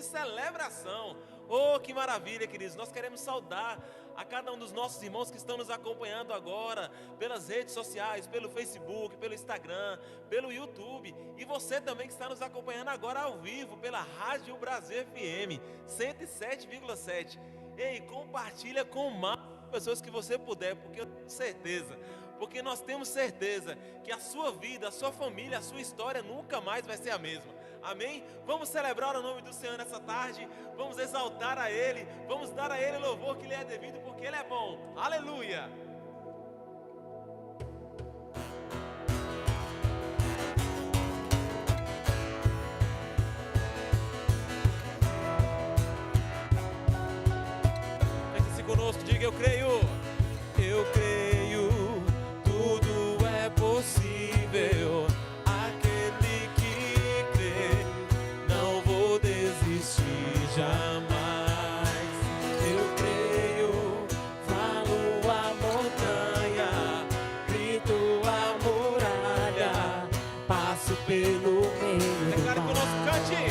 de celebração. Oh, que maravilha, queridos. Nós queremos saudar a cada um dos nossos irmãos que estão nos acompanhando agora pelas redes sociais, pelo Facebook, pelo Instagram, pelo YouTube. E você também que está nos acompanhando agora ao vivo pela Rádio Brasil FM 107,7. Ei, compartilha com mais pessoas que você puder, porque eu tenho certeza, porque nós temos certeza que a sua vida, a sua família, a sua história nunca mais vai ser a mesma. Amém? Vamos celebrar o nome do Senhor nessa tarde, vamos exaltar a Ele, vamos dar a Ele o louvor que lhe é devido, porque Ele é bom. Aleluia! Feche-se conosco, diga: eu creio. Eu creio, tudo é possível. Aquele que crê, não vou desistir jamais. Eu creio, falo a montanha, grito a muralha, passo pelo meio do mar. Conosco, cante.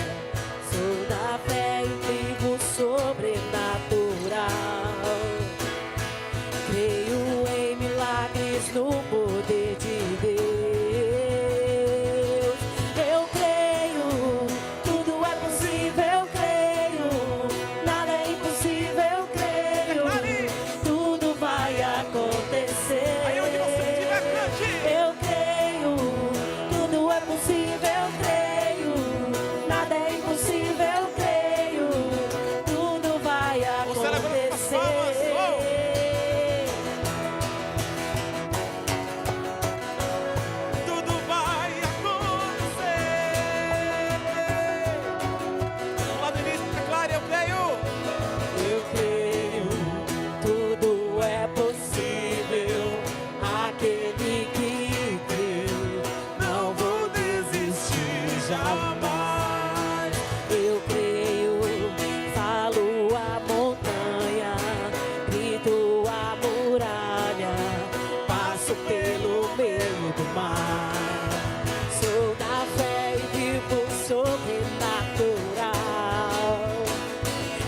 Sou da fé e vivo sobrenatural. Creio em milagres no poder de Deus. Eu creio, tudo é possível, eu creio. Nada é impossível, eu creio. Tudo vai acontecer. Aí onde você estiver, cante. Eu creio, tudo é possível, eu creio. Nada é impossível, eu creio. Tudo vai acontecer.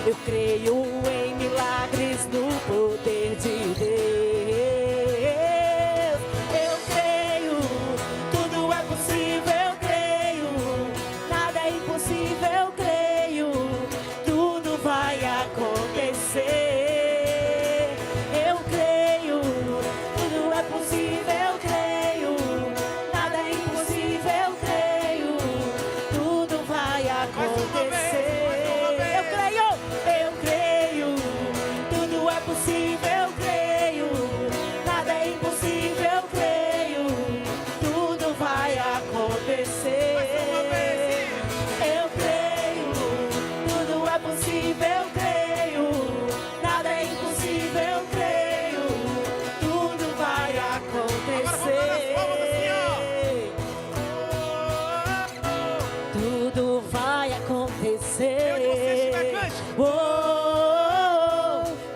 Eu creio em milagres no poder de Deus. Eu creio, tudo é possível, eu creio. Nada é impossível, eu creio. Tudo vai acontecer. Eu creio, tudo é possível, eu creio. Nada é impossível, eu creio. Tudo vai acontecer.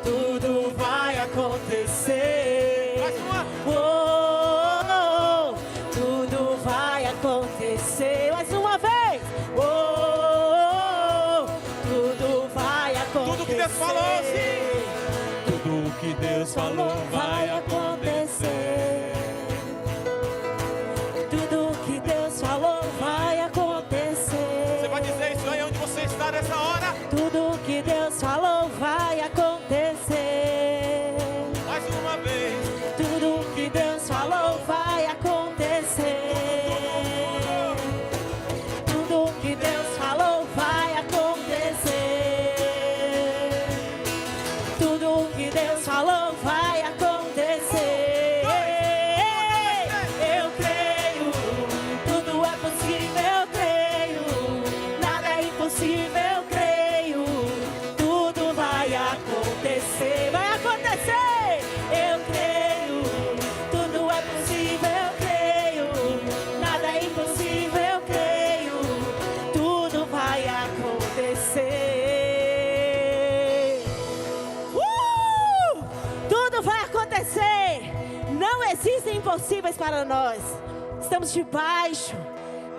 Tudo vai acontecer. Tudo vai acontecer. Mais uma vez. Tudo vai acontecer. Tudo que Deus falou, sim. Tudo que Deus falou vai acontecer. Tudo que Deus falou vai acontecer. Você vai dizer isso aí onde você está nessa hora? Tudo que Deus falou vai acontecer. Mais uma vez. Tudo que Deus falou vai acontecer. Tudo que Deus falou vai acontecer. Tudo que Deus falou vai acontecer. Eu creio, tudo é possível, eu creio. Nada é impossível, eu creio. Tudo vai acontecer. Vai acontecer. Eu creio, tudo é possível, eu creio. Nada é impossível, eu creio. Tudo vai acontecer. Tudo vai acontecer. Não existem impossíveis para nós. Estamos debaixo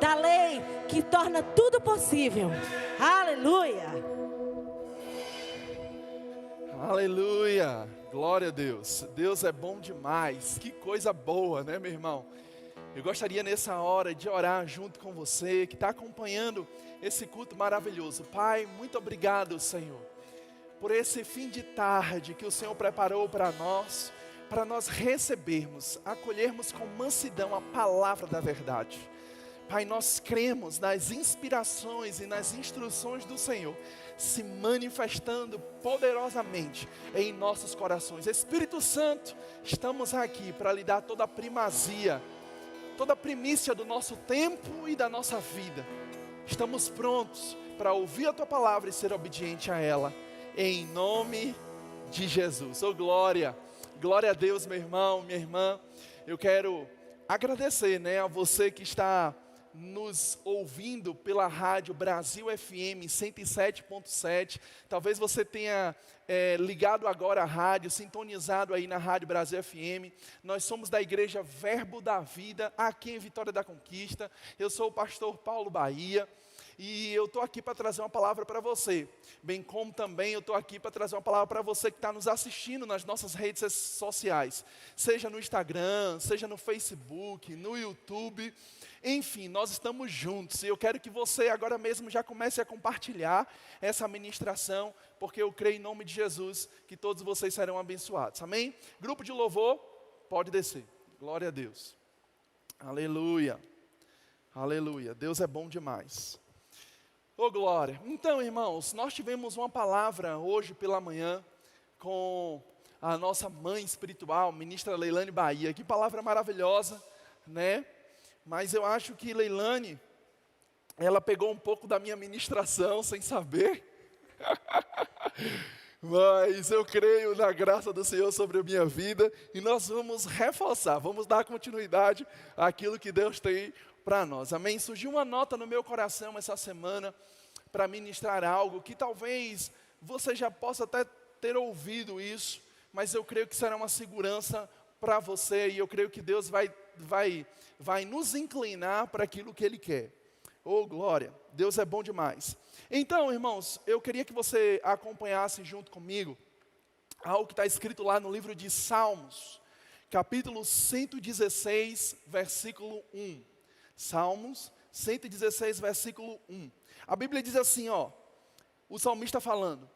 da lei que torna tudo possível. Aleluia. Aleluia. Aleluia, glória a Deus. Deus é bom demais, que coisa boa, né, meu irmão? Eu gostaria nessa hora de orar junto com você que está acompanhando esse culto maravilhoso. Pai, muito obrigado, Senhor, por esse fim de tarde que o Senhor preparou para nós recebermos, acolhermos com mansidão a palavra da verdade. Pai, nós cremos nas inspirações e nas instruções do Senhor se manifestando poderosamente em nossos corações. Espírito Santo, estamos aqui para lhe dar toda a primazia, toda a primícia do nosso tempo e da nossa vida. Estamos prontos para ouvir a Tua palavra e ser obediente a ela, em nome de Jesus. Oh glória, glória a Deus, meu irmão, minha irmã. Eu quero agradecer, a você que está nos ouvindo pela rádio Brasil FM 107.7. Talvez você tenha ligado agora a rádio, sintonizado aí na rádio Brasil FM. Nós somos da igreja Verbo da Vida, aqui em Vitória da Conquista. Eu sou o pastor Paulo Bahia. E eu estou aqui para trazer uma palavra para você, bem como também eu estou aqui para trazer uma palavra para você que está nos assistindo nas nossas redes sociais, seja no Instagram, seja no Facebook, no YouTube, enfim, nós estamos juntos. E eu quero que você agora mesmo já comece a compartilhar essa ministração, porque eu creio em nome de Jesus que todos vocês serão abençoados, amém? Grupo de louvor, pode descer, glória a Deus, aleluia, aleluia, Deus é bom demais. Oh glória. Então, irmãos, nós tivemos uma palavra hoje pela manhã com a nossa mãe espiritual, ministra Leilane Bahia. Que palavra maravilhosa, né? Mas eu acho que Leilane, ela pegou um pouco da minha ministração sem saber. Mas eu creio na graça do Senhor sobre a minha vida e nós vamos reforçar, vamos dar continuidade àquilo que Deus tem para nós, amém? Surgiu uma nota no meu coração essa semana para ministrar algo que talvez você já possa até ter ouvido isso, mas eu creio que será uma segurança para você e eu creio que Deus vai nos inclinar para aquilo que Ele quer. Oh glória, Deus é bom demais. Então, irmãos, eu queria que você acompanhasse junto comigo algo que está escrito lá no livro de Salmos, capítulo 116, versículo 1. Salmos 116, versículo 1. A Bíblia diz assim, o salmista falando: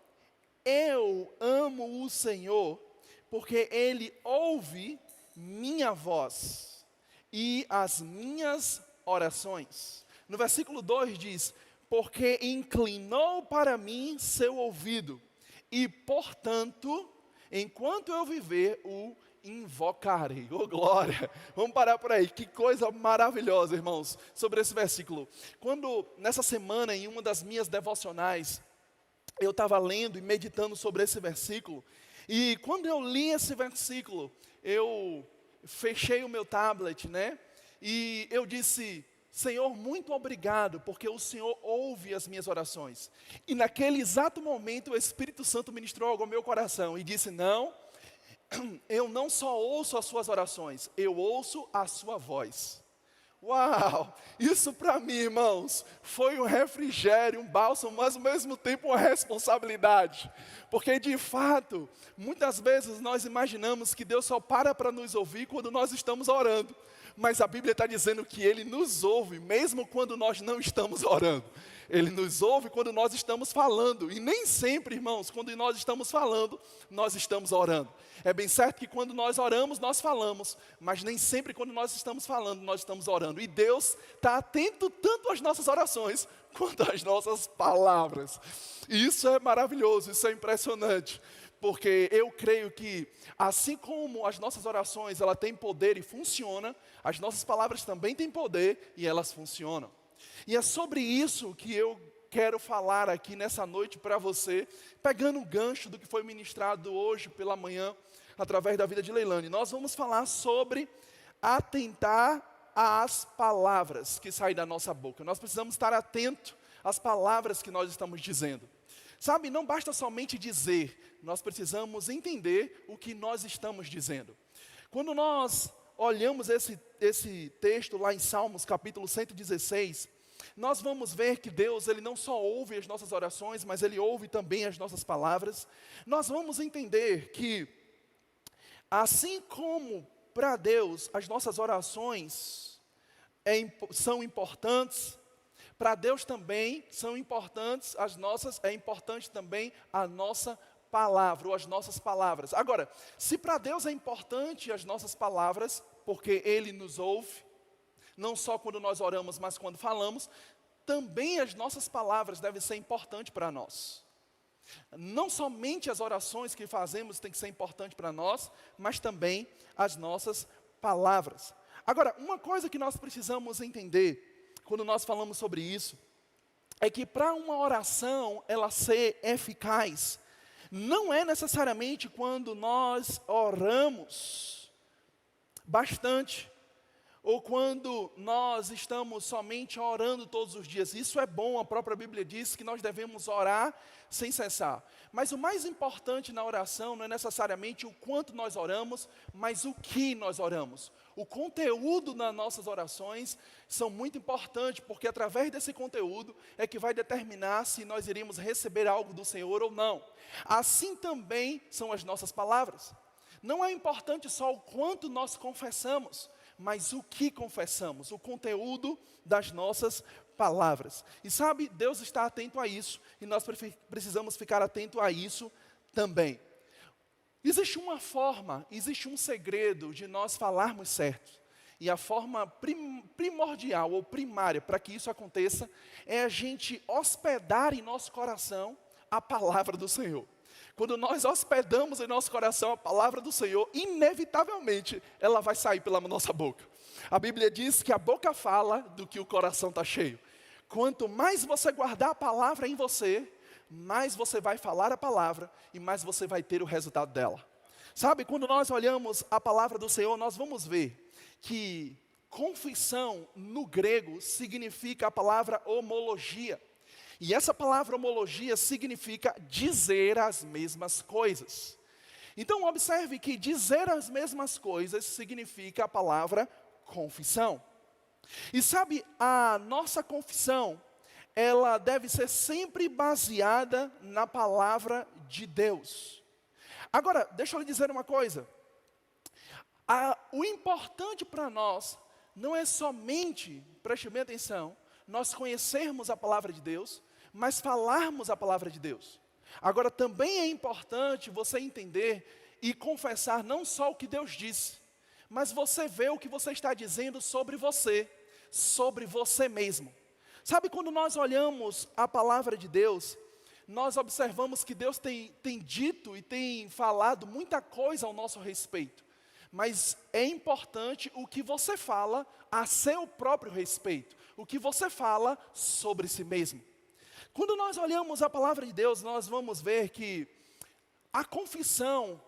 eu amo o Senhor, porque Ele ouve minha voz e as minhas orações. No versículo 2 diz: porque inclinou para mim seu ouvido, e portanto, enquanto eu viver, o invocarei. Oh glória, vamos parar por aí. Que coisa maravilhosa, irmãos, sobre esse versículo. Quando nessa semana, em uma das minhas devocionais, eu estava lendo e meditando sobre esse versículo, e quando eu li esse versículo, eu fechei o meu tablet, e eu disse: Senhor, muito obrigado, porque o Senhor ouve as minhas orações. E naquele exato momento o Espírito Santo ministrou algo ao meu coração e disse: não, eu não só ouço as suas orações, eu ouço a sua voz. Uau, isso para mim, irmãos, foi um refrigério, um bálsamo, mas ao mesmo tempo uma responsabilidade. Porque de fato, muitas vezes nós imaginamos que Deus só para nos ouvir quando nós estamos orando. Mas a Bíblia está dizendo que Ele nos ouve, mesmo quando nós não estamos orando. Ele nos ouve quando nós estamos falando. E nem sempre, irmãos, quando nós estamos falando, nós estamos orando. É bem certo que quando nós oramos, nós falamos. Mas nem sempre quando nós estamos falando, nós estamos orando. E Deus está atento tanto às nossas orações, quanto às nossas palavras. E isso é maravilhoso, isso é impressionante. Porque eu creio que, assim como as nossas orações, ela tem poder e funciona, as nossas palavras também têm poder e elas funcionam. E é sobre isso que eu quero falar aqui nessa noite para você, pegando o gancho do que foi ministrado hoje pela manhã, através da vida de Leilane. Nós vamos falar sobre atentar às palavras que saem da nossa boca. Nós precisamos estar atentos às palavras que nós estamos dizendo. Sabe, não basta somente dizer, nós precisamos entender o que nós estamos dizendo. Quando nós olhamos esse texto lá em Salmos, capítulo 116, nós vamos ver que Deus, Ele não só ouve as nossas orações, mas Ele ouve também as nossas palavras. Nós vamos entender que, assim como para Deus as nossas orações são importantes, para Deus também são importantes é importante também a nossa palavra, ou as nossas palavras. Agora, se para Deus é importante as nossas palavras, porque Ele nos ouve, não só quando nós oramos, mas quando falamos, também as nossas palavras devem ser importantes para nós. Não somente as orações que fazemos têm que ser importantes para nós, mas também as nossas palavras. Agora, uma coisa que nós precisamos entender, quando nós falamos sobre isso, é que para uma oração ela ser eficaz, não é necessariamente quando nós oramos bastante, ou quando nós estamos somente orando todos os dias. Isso é bom, a própria Bíblia diz que nós devemos orar sem cessar. Mas o mais importante na oração não é necessariamente o quanto nós oramos, mas o que nós oramos. O conteúdo das nossas orações são muito importantes, porque através desse conteúdo é que vai determinar se nós iremos receber algo do Senhor ou não. Assim também são as nossas palavras. Não é importante só o quanto nós confessamos, mas o que confessamos, o conteúdo das nossas palavras. E sabe, Deus está atento a isso, e nós precisamos ficar atento a isso também. Existe uma forma, existe um segredo de nós falarmos certo. E a forma primordial ou primária para que isso aconteça é a gente hospedar em nosso coração a palavra do Senhor. Quando nós hospedamos em nosso coração a palavra do Senhor, inevitavelmente ela vai sair pela nossa boca. A Bíblia diz que a boca fala do que o coração está cheio. Quanto mais você guardar a palavra em você, mais você vai falar a palavra e mais você vai ter o resultado dela. Sabe, quando nós olhamos a palavra do Senhor, nós vamos ver que confissão no grego significa a palavra homologia. E essa palavra homologia significa dizer as mesmas coisas. Então observe que dizer as mesmas coisas significa a palavra confissão. E sabe, a nossa confissão, ela deve ser sempre baseada na palavra de Deus. Agora, deixa eu lhe dizer uma coisa. O importante para nós não é somente, preste bem atenção, nós conhecermos a palavra de Deus, mas falarmos a palavra de Deus. Agora, também é importante você entender e confessar não só o que Deus disse, mas você ver o que você está dizendo sobre você mesmo. Sabe, quando nós olhamos a palavra de Deus, nós observamos que Deus tem dito e tem falado muita coisa ao nosso respeito. Mas é importante o que você fala a seu próprio respeito. O que você fala sobre si mesmo. Quando nós olhamos a palavra de Deus, nós vamos ver que a confissão,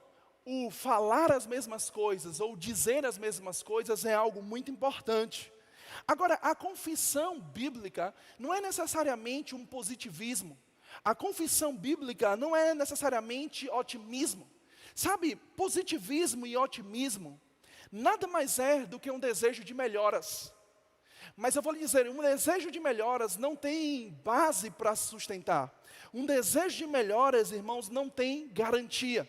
o falar as mesmas coisas ou dizer as mesmas coisas é algo muito importante. Agora, a confissão bíblica não é necessariamente um positivismo. A confissão bíblica não é necessariamente otimismo. Sabe, positivismo e otimismo nada mais é do que um desejo de melhoras. Mas eu vou lhe dizer, um desejo de melhoras não tem base para sustentar. Um desejo de melhoras, irmãos, não tem garantia.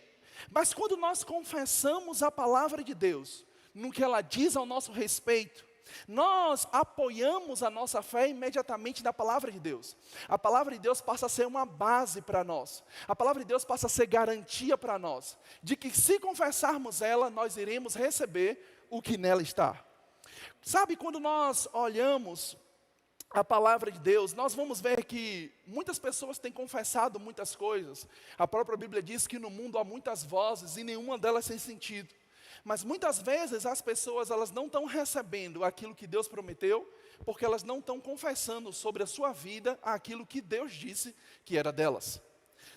Mas quando nós confessamos a palavra de Deus, no que ela diz ao nosso respeito, nós apoiamos a nossa fé imediatamente na palavra de Deus. A palavra de Deus passa a ser uma base para nós. A palavra de Deus passa a ser garantia para nós, de que se confessarmos ela, nós iremos receber o que nela está. Sabe, quando nós olhamos a palavra de Deus, nós vamos ver que muitas pessoas têm confessado muitas coisas. A própria Bíblia diz que no mundo há muitas vozes e nenhuma delas tem sentido. Mas muitas vezes as pessoas elas não estão recebendo aquilo que Deus prometeu, porque elas não estão confessando sobre a sua vida aquilo que Deus disse que era delas.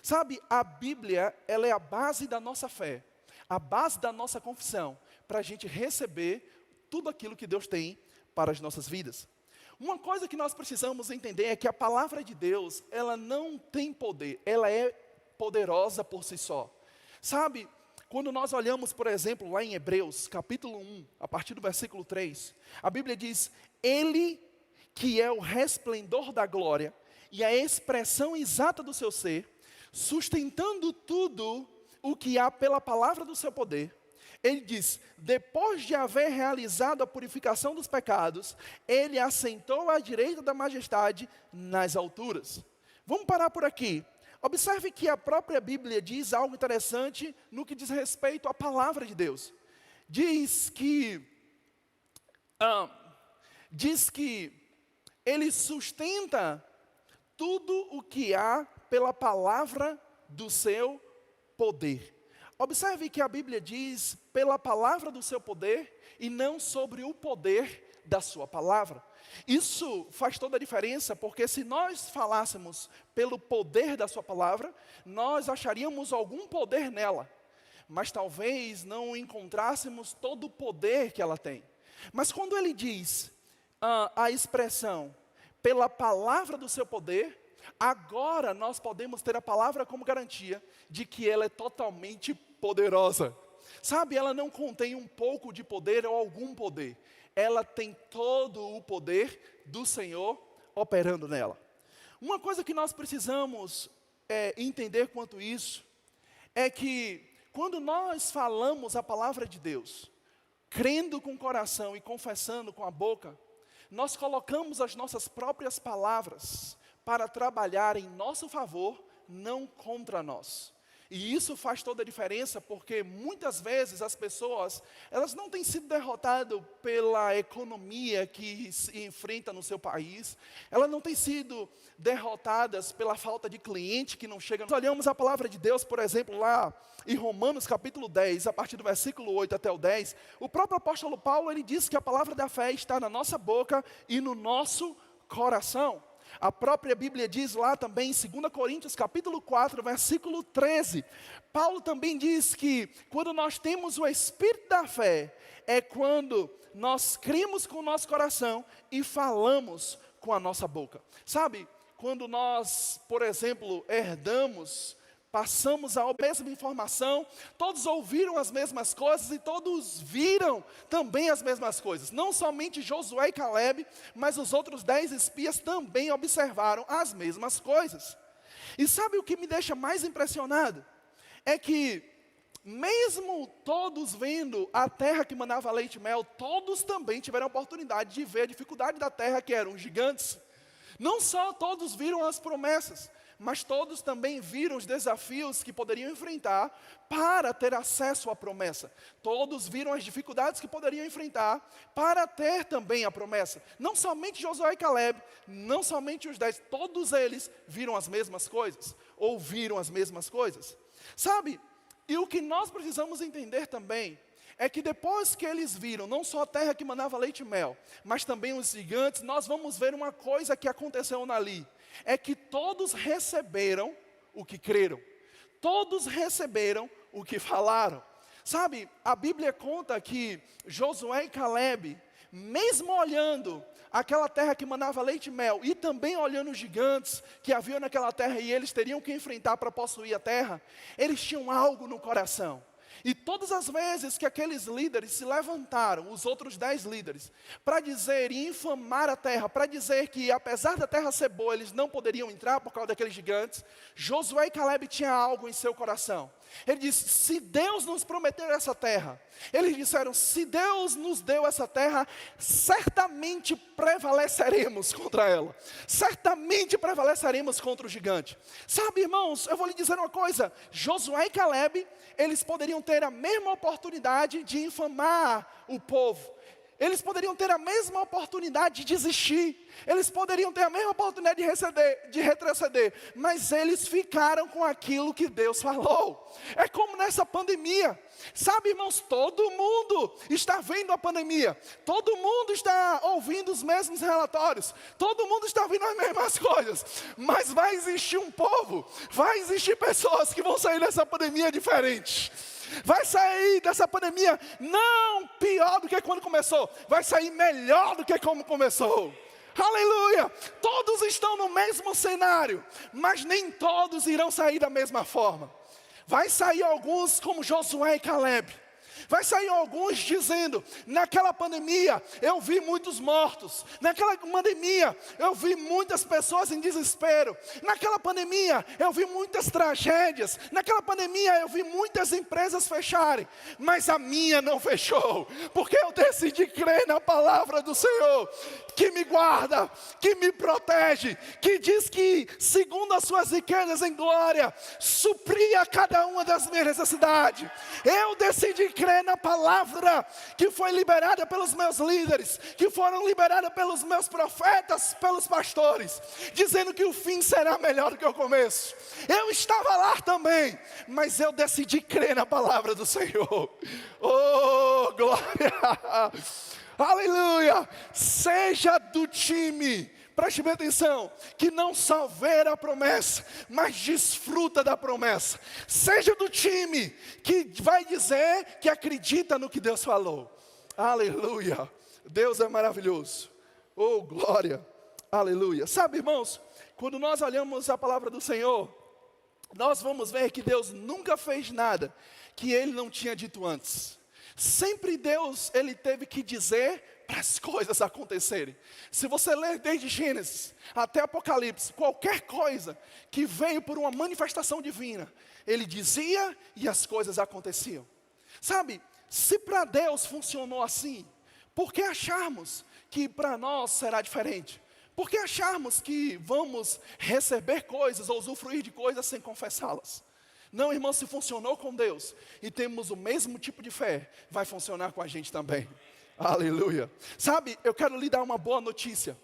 Sabe, a Bíblia ela é a base da nossa fé, a base da nossa confissão, para a gente receber tudo aquilo que Deus tem para as nossas vidas. Uma coisa que nós precisamos entender é que a palavra de Deus, ela não tem poder, ela é poderosa por si só. Sabe, quando nós olhamos, por exemplo, lá em Hebreus, capítulo 1, a partir do versículo 3, a Bíblia diz, Ele que é o resplendor da glória e a expressão exata do seu ser, sustentando tudo o que há pela palavra do seu poder. Ele diz, depois de haver realizado a purificação dos pecados, ele assentou à direita da majestade nas alturas. Vamos parar por aqui. Observe que a própria Bíblia diz algo interessante no que diz respeito à palavra de Deus. Diz que ele sustenta tudo o que há pela palavra do seu poder. Observe que a Bíblia diz pela palavra do seu poder e não sobre o poder da sua palavra. Isso faz toda a diferença, porque se nós falássemos pelo poder da sua palavra, nós acharíamos algum poder nela, mas talvez não encontrássemos todo o poder que ela tem. Mas quando ele diz a expressão pela palavra do seu poder, agora nós podemos ter a palavra como garantia de que ela é totalmente poderosa. Sabe, ela não contém um pouco de poder ou algum poder. Ela tem todo o poder do Senhor operando nela. Uma coisa que nós precisamos entender quanto isso, é que quando nós falamos a palavra de Deus, crendo com o coração e confessando com a boca, nós colocamos as nossas próprias palavras para trabalhar em nosso favor, não contra nós. E isso faz toda a diferença, porque muitas vezes as pessoas, elas não têm sido derrotadas pela economia que se enfrenta no seu país, elas não têm sido derrotadas pela falta de cliente que não chega. Nós olhamos a palavra de Deus, por exemplo, lá em Romanos capítulo 10, a partir do versículo 8 até o 10, o próprio apóstolo Paulo, ele diz que a palavra da fé está na nossa boca e no nosso coração. A própria Bíblia diz lá também, em 2 Coríntios capítulo 4, versículo 13, Paulo também diz que quando nós temos o Espírito da fé, é quando nós cremos com o nosso coração e falamos com a nossa boca. Sabe, quando nós, por exemplo, passamos a mesma informação, todos ouviram as mesmas coisas e todos viram também as mesmas coisas. Não somente Josué e Caleb, mas os outros 10 espias também observaram as mesmas coisas. E sabe o que me deixa mais impressionado? É que, mesmo todos vendo a terra que manava leite e mel, todos também tiveram a oportunidade de ver a dificuldade da terra, que eram gigantes. Não só todos viram as promessas, mas todos também viram os desafios que poderiam enfrentar para ter acesso à promessa. Todos viram as dificuldades que poderiam enfrentar para ter também a promessa. Não somente Josué e Caleb, não somente os 10, todos eles viram as mesmas coisas, ouviram as mesmas coisas. Sabe, e o que nós precisamos entender também, é que depois que eles viram, não só a terra que manava leite e mel, mas também os gigantes, nós vamos ver uma coisa que aconteceu ali. É que todos receberam o que creram. Todos receberam o que falaram. Sabe, a Bíblia conta que Josué e Caleb, mesmo olhando aquela terra que manava leite e mel, e também olhando os gigantes que haviam naquela terra e eles teriam que enfrentar para possuir a terra, eles tinham algo no coração. E todas as vezes que aqueles líderes se levantaram, os outros 10 líderes, para dizer e infamar a terra, para dizer que apesar da terra ser boa, eles não poderiam entrar por causa daqueles gigantes, Josué e Caleb tinham algo em seu coração. Ele disse, se Deus nos prometeu essa terra, eles disseram, se Deus nos deu essa terra, certamente prevaleceremos contra ela. Certamente prevaleceremos contra o gigante. Sabe, irmãos, eu vou lhe dizer uma coisa, Josué e Caleb, eles poderiam ter a mesma oportunidade de infamar o povo. Eles poderiam ter a mesma oportunidade de desistir. Eles poderiam ter a mesma oportunidade de retroceder. Mas eles ficaram com aquilo que Deus falou. É como nessa pandemia. Sabe, irmãos, todo mundo está vendo a pandemia. Todo mundo está ouvindo os mesmos relatórios. Todo mundo está ouvindo as mesmas coisas. Mas vai existir um povo. Vai existir pessoas que vão sair dessa pandemia diferente. Vai sair dessa pandemia não pior do que quando começou, vai sair melhor do que como começou. Aleluia! Todos estão no mesmo cenário, mas nem todos irão sair da mesma forma. Vai sair alguns como Josué e Caleb, Vai sair alguns dizendo, naquela pandemia eu vi muitos mortos. Naquela pandemia eu vi muitas pessoas em desespero. Naquela pandemia eu vi muitas tragédias. Naquela pandemia eu vi muitas empresas fecharem. Mas a minha não fechou. Porque eu decidi crer na palavra do Senhor, que me guarda, que me protege, que diz que segundo as suas riquezas em glória, supria cada uma das minhas necessidades. Eu decidi crer na palavra que foi liberada pelos meus líderes, que foram liberadas pelos meus profetas, pelos pastores, dizendo que o fim será melhor do que o começo. Eu estava lá também, mas eu decidi crer na palavra do Senhor. Oh, glória! Aleluia! Seja do time, preste bem atenção, que não só vê a promessa, mas desfruta da promessa. Seja do time que vai dizer que acredita no que Deus falou. Aleluia! Deus é maravilhoso. Oh, glória! Aleluia! Sabe, irmãos, quando nós olhamos a palavra do Senhor, nós vamos ver que Deus nunca fez nada que Ele não tinha dito antes. Sempre Deus, Ele teve que dizer para as coisas acontecerem. Se você ler desde Gênesis até Apocalipse, qualquer coisa que veio por uma manifestação divina, Ele dizia e as coisas aconteciam. Sabe, se para Deus funcionou assim, por que acharmos que para nós será diferente? Por que acharmos que vamos receber coisas ou usufruir de coisas sem confessá-las? Não, irmão, se funcionou com Deus e temos o mesmo tipo de fé, vai funcionar com a gente também. Aleluia. Sabe, eu quero lhe dar uma boa notícia.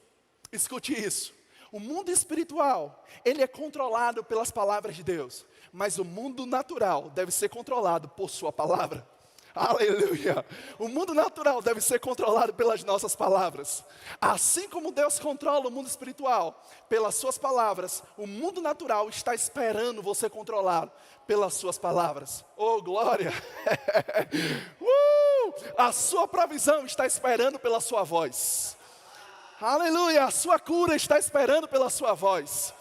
Escute isso. O mundo espiritual, ele é controlado pelas palavras de Deus, mas o mundo natural deve ser controlado por sua palavra. Aleluia. O mundo natural deve ser controlado pelas nossas palavras. Assim como Deus controla o mundo espiritual pelas suas palavras, o mundo natural está esperando você controlado pelas suas palavras. Oh, glória! A sua provisão está esperando pela sua voz. Aleluia! A sua cura está esperando pela sua voz.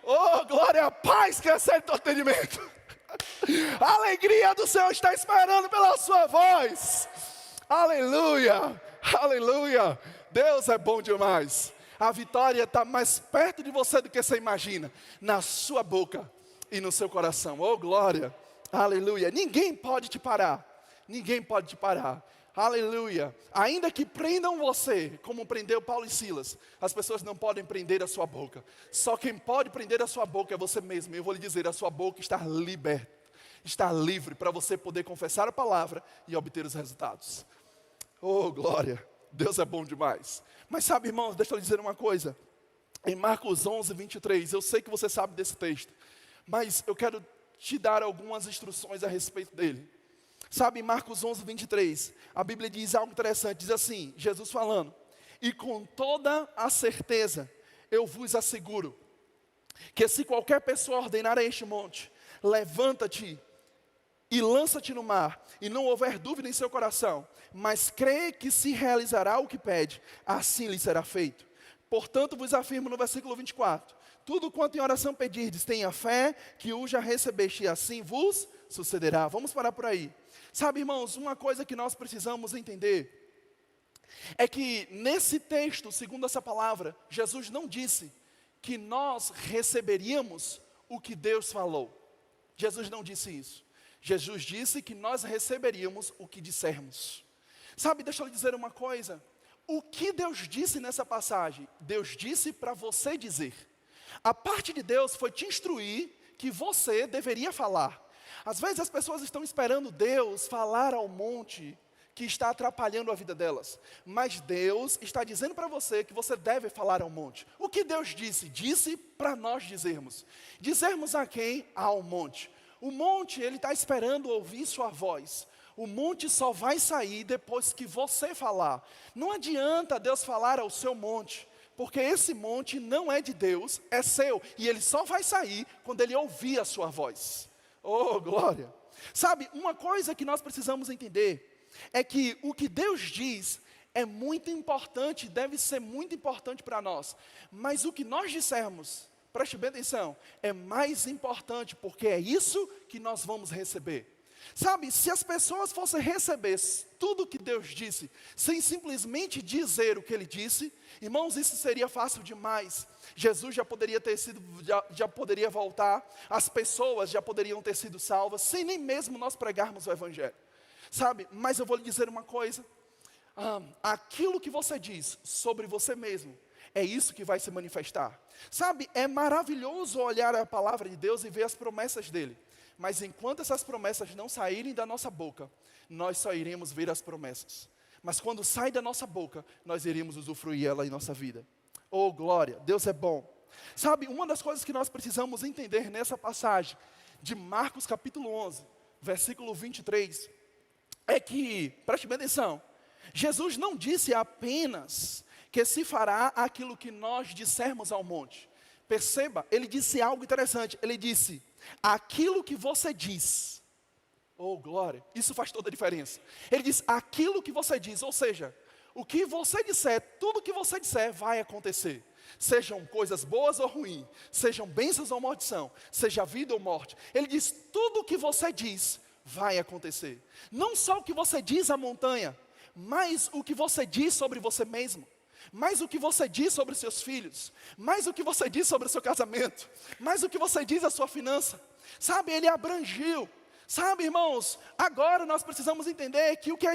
Oh, glória! A paz que excede todo entendimento. A alegria do Senhor está esperando pela sua voz. Aleluia, aleluia. Deus é bom demais. A vitória está mais perto de você do que você imagina. Na sua boca e no seu coração. Oh, glória, aleluia. Ninguém pode te parar. Ninguém pode te parar. Aleluia. Ainda que prendam você, como prendeu Paulo e Silas, as pessoas não podem prender a sua boca. Só quem pode prender a sua boca é você mesmo. Eu vou lhe dizer, a sua boca está liberta, está livre para você poder confessar a palavra e obter os resultados. Oh, glória. Deus é bom demais. Mas sabe, irmãos, deixa eu lhe dizer uma coisa. Em Marcos 11, 23, eu sei que você sabe desse texto, mas eu quero te dar algumas instruções a respeito dele. Sabe, em Marcos 11, 23, a Bíblia diz algo interessante, diz assim, Jesus falando, e com toda a certeza, eu vos asseguro, que se qualquer pessoa ordenar a este monte, levanta-te e lança-te no mar, e não houver dúvida em seu coração, mas crê que se realizará o que pede, assim lhe será feito. Portanto, vos afirmo no versículo 24, tudo quanto em oração pedirdes, tenha fé, que o já recebeste, e assim vos sucederá. Vamos parar por aí. Sabe, irmãos, uma coisa que nós precisamos entender é que nesse texto, segundo essa palavra, Jesus não disse que nós receberíamos o que Deus falou. Jesus não disse isso. Jesus disse que nós receberíamos o que dissermos. Sabe, deixa eu lhe dizer uma coisa. O que Deus disse nessa passagem? Deus disse para você dizer. A parte de Deus foi te instruir que você deveria falar. Às vezes as pessoas estão esperando Deus falar ao monte que está atrapalhando a vida delas. Mas Deus está dizendo para você que você deve falar ao monte. O que Deus disse? Disse para nós dizermos. Dizermos a quem? Ao monte. O monte, ele está esperando ouvir sua voz. O monte só vai sair depois que você falar. Não adianta Deus falar ao seu monte, porque esse monte não é de Deus, é seu. E ele só vai sair quando ele ouvir a sua voz. Oh, glória! Sabe, uma coisa que nós precisamos entender é que o que Deus diz é muito importante, deve ser muito importante para nós. Mas o que nós dissermos, preste bem atenção, é mais importante porque é isso que nós vamos receber. Sabe, se as pessoas fossem receber tudo o que Deus disse, sem simplesmente dizer o que Ele disse, irmãos, isso seria fácil demais. Jesus já poderia já poderia voltar, as pessoas já poderiam ter sido salvas, sem nem mesmo nós pregarmos o Evangelho. Sabe, mas eu vou lhe dizer uma coisa, aquilo que você diz sobre você mesmo, é isso que vai se manifestar. Sabe, é maravilhoso olhar a palavra de Deus e ver as promessas dEle. Mas enquanto essas promessas não saírem da nossa boca, nós só iremos ver as promessas. Mas quando sai da nossa boca, nós iremos usufruir ela em nossa vida. Oh, glória, Deus é bom. Sabe, uma das coisas que nós precisamos entender nessa passagem de Marcos capítulo 11, versículo 23, é que, preste bem atenção, Jesus não disse apenas que se fará aquilo que nós dissermos ao monte. Perceba, ele disse algo interessante, ele disse, aquilo que você diz, oh glória, isso faz toda a diferença. Ele diz, aquilo que você diz, ou seja, o que você disser, tudo que você disser vai acontecer. Sejam coisas boas ou ruins, sejam bênçãos ou maldição, seja vida ou morte. Ele diz, tudo o que você diz vai acontecer. Não só o que você diz à montanha, mas o que você diz sobre você mesmo. Mais o que você diz sobre seus filhos, mais o que você diz sobre o seu casamento, mais o que você diz a sua finança. Sabe, ele abrangiu. Sabe, irmãos, agora nós precisamos entender que o que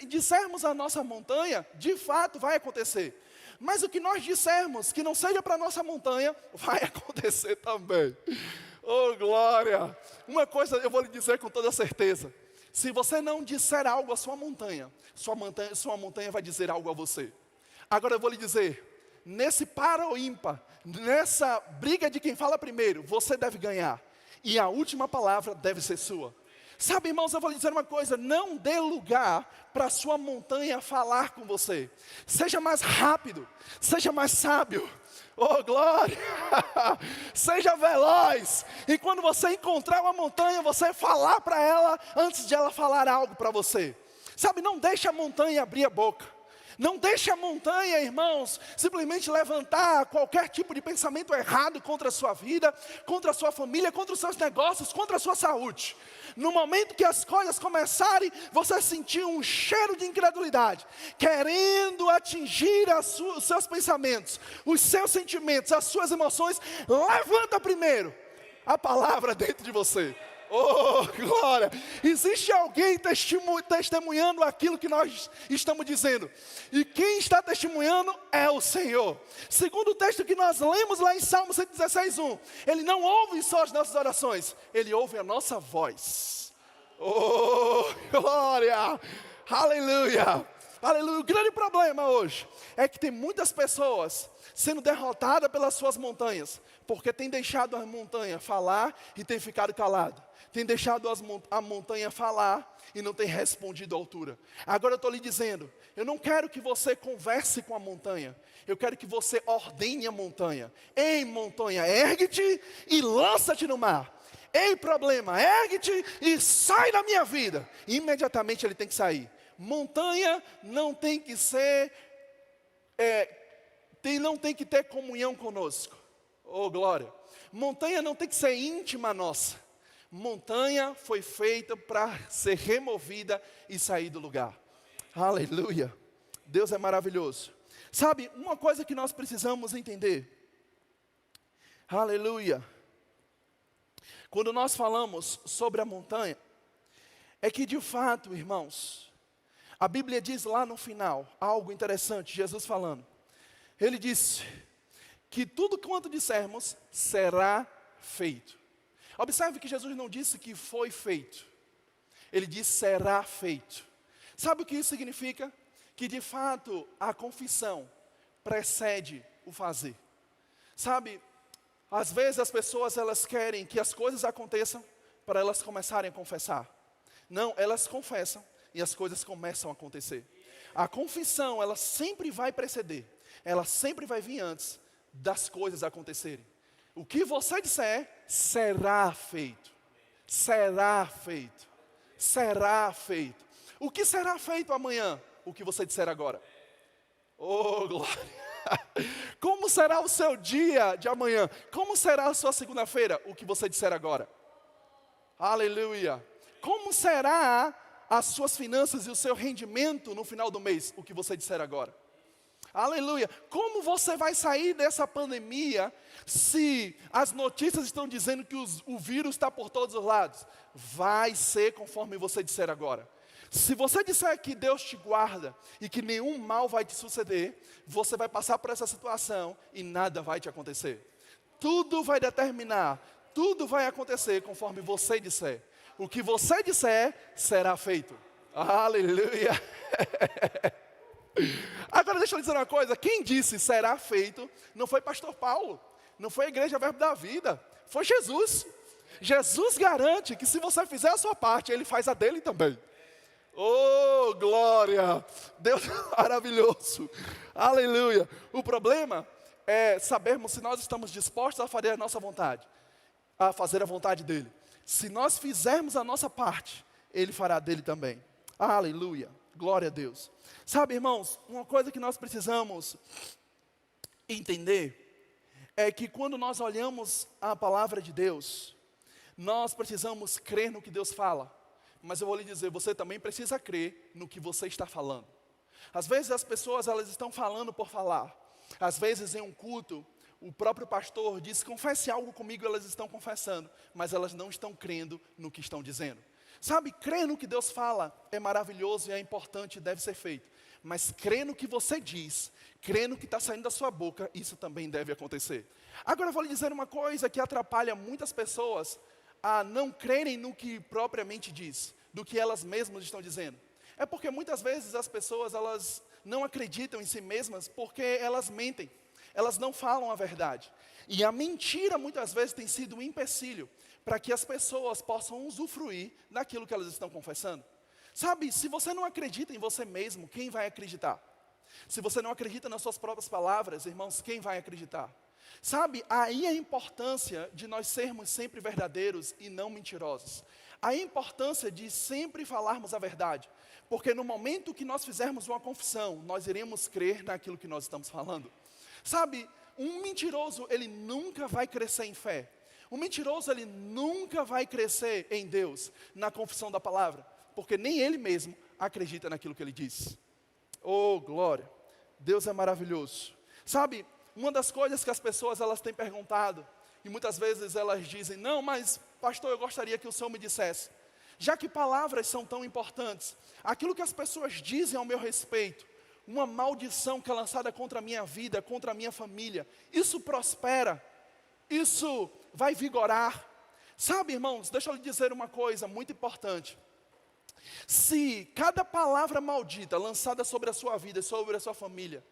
dissermos à nossa montanha, de fato vai acontecer. Mas o que nós dissermos que não seja para a nossa montanha, vai acontecer também. Oh, glória! Uma coisa eu vou lhe dizer com toda certeza. Se você não disser algo à sua montanha vai dizer algo a você. Agora eu vou lhe dizer, nesse para ou ímpar, nessa briga de quem fala primeiro, você deve ganhar. E a última palavra deve ser sua. Sabe, irmãos, eu vou lhe dizer uma coisa, não dê lugar para a sua montanha falar com você. Seja mais rápido, seja mais sábio. Oh, glória! Seja veloz. E quando você encontrar uma montanha, você falar para ela antes de ela falar algo para você. Sabe, não deixe a montanha abrir a boca. Não deixe a montanha, irmãos, simplesmente levantar qualquer tipo de pensamento errado contra a sua vida, contra a sua família, contra os seus negócios, contra a sua saúde. No momento que as coisas começarem, você sentir um cheiro de incredulidade, querendo atingir os seus pensamentos, os seus sentimentos, as suas emoções, levanta primeiro a palavra dentro de você. Oh, glória! Existe alguém testemunhando aquilo que nós estamos dizendo. E quem está testemunhando é o Senhor. Segundo o texto que nós lemos lá em Salmo 116:1, Ele não ouve só as nossas orações, Ele ouve a nossa voz. Oh, glória! Aleluia! Aleluia! O grande problema hoje é que tem muitas pessoas sendo derrotadas pelas suas montanhas, porque tem deixado a montanha falar e tem ficado calado. Tem deixado a montanha falar e não tem respondido à altura. Agora eu estou lhe dizendo, eu não quero que você converse com a montanha. Eu quero que você ordene a montanha. Ei, montanha, ergue-te e lança-te no mar. Ei, problema, ergue-te e sai da minha vida. E imediatamente ele tem que sair. Montanha não tem que ser, não tem que ter comunhão conosco. Oh, glória. Montanha não tem que ser íntima nossa. Montanha foi feita para ser removida e sair do lugar. Aleluia. Deus é maravilhoso. Sabe, uma coisa que nós precisamos entender. Aleluia. Quando nós falamos sobre a montanha, é que de fato, irmãos, a Bíblia diz lá no final, algo interessante, Jesus falando. Ele disse que tudo quanto dissermos será feito. Observe que Jesus não disse que foi feito. Ele disse será feito. Sabe o que isso significa? Que de fato a confissão precede o fazer. Sabe, às vezes as pessoas elas querem que as coisas aconteçam para elas começarem a confessar. Não, elas confessam e as coisas começam a acontecer. A confissão ela sempre vai preceder. Ela sempre vai vir antes das coisas acontecerem. O que você disser, será feito. Será feito. Será feito. O que será feito amanhã? O que você disser agora. Oh, glória. Como será o seu dia de amanhã? Como será a sua segunda-feira? O que você disser agora. Aleluia. como será as suas finanças e o seu rendimento no final do mês? O que você disser agora. Aleluia. Como você vai sair dessa pandemia se as notícias estão dizendo que o vírus está por todos os lados? Vai ser conforme você disser agora. Se você disser que Deus te guarda e que nenhum mal vai te suceder, você vai passar por essa situação e nada vai te acontecer. Tudo vai determinar, tudo vai acontecer conforme você disser. O que você disser será feito. Aleluia. Agora deixa eu dizer uma coisa, quem disse será feito não foi pastor Paulo, não foi a igreja Verbo da Vida, foi Jesus. Jesus garante que se você fizer a sua parte, Ele faz a dele também. Oh, glória! Deus é maravilhoso. Aleluia. O problema é sabermos se nós estamos dispostos a fazer a nossa vontade, a fazer a vontade dEle. Se nós fizermos a nossa parte, Ele fará dele também. Aleluia. Glória a Deus. Sabe, irmãos, uma coisa que nós precisamos entender é que quando nós olhamos a palavra de Deus, nós precisamos crer no que Deus fala. Mas eu vou lhe dizer, você também precisa crer no que você está falando. Às vezes as pessoas, elas estão falando por falar. Às vezes em um culto, o próprio pastor diz, confesse algo comigo, elas estão confessando. Mas elas não estão crendo no que estão dizendo. Sabe, crer no que Deus fala é maravilhoso e é importante e deve ser feito. Mas crer no que você diz, crer no que está saindo da sua boca, isso também deve acontecer. Agora eu vou lhe dizer uma coisa que atrapalha muitas pessoas a não crerem no que propriamente diz, do que elas mesmas estão dizendo. É porque muitas vezes as pessoas, elas não acreditam em si mesmas porque elas mentem. Elas não falam a verdade. E a mentira muitas vezes tem sido um empecilho para que as pessoas possam usufruir daquilo que elas estão confessando. Sabe, se você não acredita em você mesmo, quem vai acreditar? Se você não acredita nas suas próprias palavras, irmãos, quem vai acreditar? Sabe, aí a importância de nós sermos sempre verdadeiros e não mentirosos. A importância de sempre falarmos a verdade. Porque no momento que nós fizermos uma confissão, nós iremos crer naquilo que nós estamos falando. Sabe, um mentiroso, ele nunca vai crescer em fé. O mentiroso, ele nunca vai crescer em Deus, na confissão da palavra, porque nem ele mesmo acredita naquilo que ele diz. Oh, glória! Deus é maravilhoso. Sabe, uma das coisas que as pessoas, elas têm perguntado, e muitas vezes elas dizem, não, mas pastor, eu gostaria que o Senhor me dissesse, já que palavras são tão importantes, aquilo que as pessoas dizem ao meu respeito, uma maldição que é lançada contra a minha vida, contra a minha família, isso prospera, isso vai vigorar. Sabe, irmãos, deixa eu lhe dizer uma coisa muito importante. Se cada palavra maldita lançada sobre a sua vida, sobre a sua família,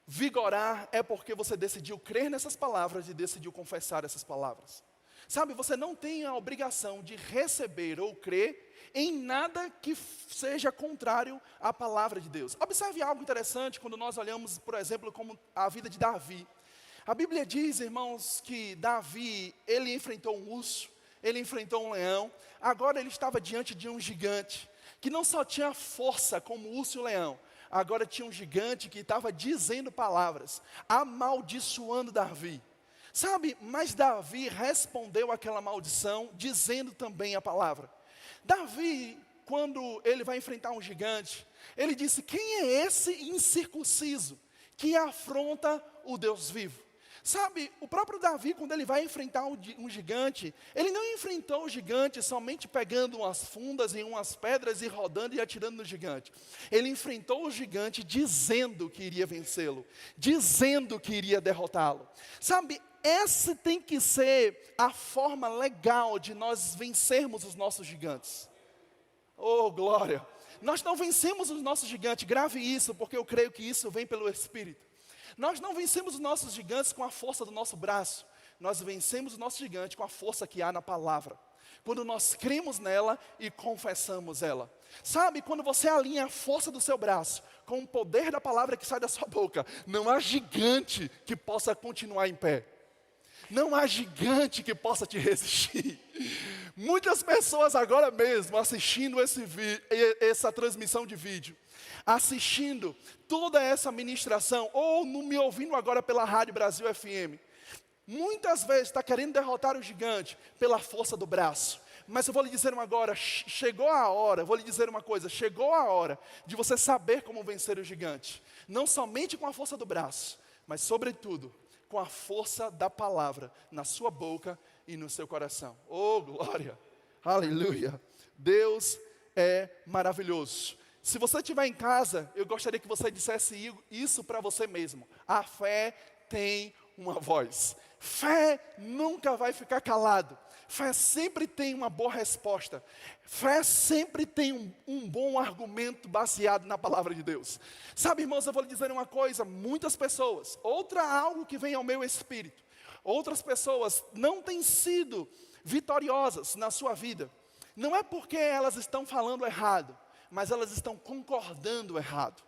vigorar, é porque você decidiu crer nessas palavras e decidiu confessar essas palavras. Sabe, você não tem a obrigação de receber ou crer em nada que seja contrário à palavra de Deus. Observe algo interessante quando nós olhamos, por exemplo, como a vida de Davi. A Bíblia diz, irmãos, que Davi, ele enfrentou um urso, ele enfrentou um leão, agora ele estava diante de um gigante, que não só tinha força como o urso e o leão, agora tinha um gigante que estava dizendo palavras, amaldiçoando Davi. Sabe, mas Davi respondeu àquela maldição, dizendo também a palavra. Davi, quando ele vai enfrentar um gigante, ele disse, quem é esse incircunciso que afronta o Deus vivo? Sabe, o próprio Davi, quando ele vai enfrentar um gigante, ele não enfrentou o gigante somente pegando umas fundas e umas pedras e rodando e atirando no gigante. Ele enfrentou o gigante dizendo que iria vencê-lo, dizendo que iria derrotá-lo. Sabe, essa tem que ser a forma legal de nós vencermos os nossos gigantes. Oh, glória! Nós não vencemos os nossos gigantes, grave isso, porque eu creio que isso vem pelo Espírito. Nós não vencemos os nossos gigantes com a força do nosso braço. Nós vencemos o nosso gigante com a força que há na palavra. Quando nós cremos nela e confessamos ela. Sabe, quando você alinha a força do seu braço com o poder da palavra que sai da sua boca, não há gigante que possa continuar em pé. Não há gigante que possa te resistir. Muitas pessoas agora mesmo assistindo essa transmissão de vídeo, assistindo toda essa ministração, ou me ouvindo agora pela Rádio Brasil FM, muitas vezes está querendo derrotar o gigante pela força do braço, Mas eu vou lhe dizer agora, chegou a hora, vou lhe dizer uma coisa, chegou a hora de você saber como vencer o gigante. Não somente com a força do braço, mas sobretudo com a força da palavra na sua boca e no seu coração. Oh, glória! Aleluia! Deus é maravilhoso. Se você estiver em casa, eu gostaria que você dissesse isso para você mesmo. A fé tem uma voz. Fé nunca vai ficar calado. Fé sempre tem uma boa resposta. Fé sempre tem um bom argumento baseado na palavra de Deus. Sabe, irmãos, eu vou lhe dizer uma coisa. Muitas pessoas, algo que vem ao meu espírito. Outras pessoas não têm sido vitoriosas na sua vida. Não é porque elas estão falando errado, mas elas estão concordando errado.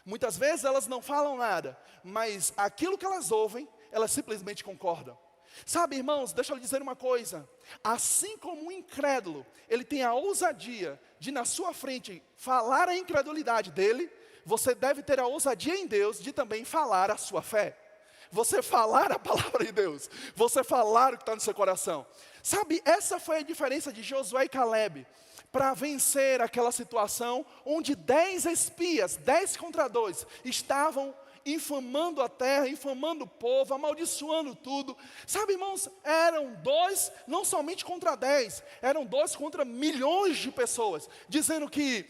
Muitas vezes elas não falam nada, mas aquilo que elas ouvem, elas simplesmente concordam. Sabe, irmãos, deixa eu lhe dizer uma coisa. Assim como um incrédulo, ele tem a ousadia de na sua frente falar a incredulidade dele, você deve ter a ousadia em Deus de também falar a sua fé. Você falar a palavra de Deus, você falar o que está no seu coração. Sabe, essa foi a diferença de Josué e Caleb para vencer aquela situação onde 10 espias, 10 contra 2, estavam infamando a terra, infamando o povo, amaldiçoando tudo. Sabe, irmãos, eram 2, não somente contra 10, eram 2 contra milhões de pessoas,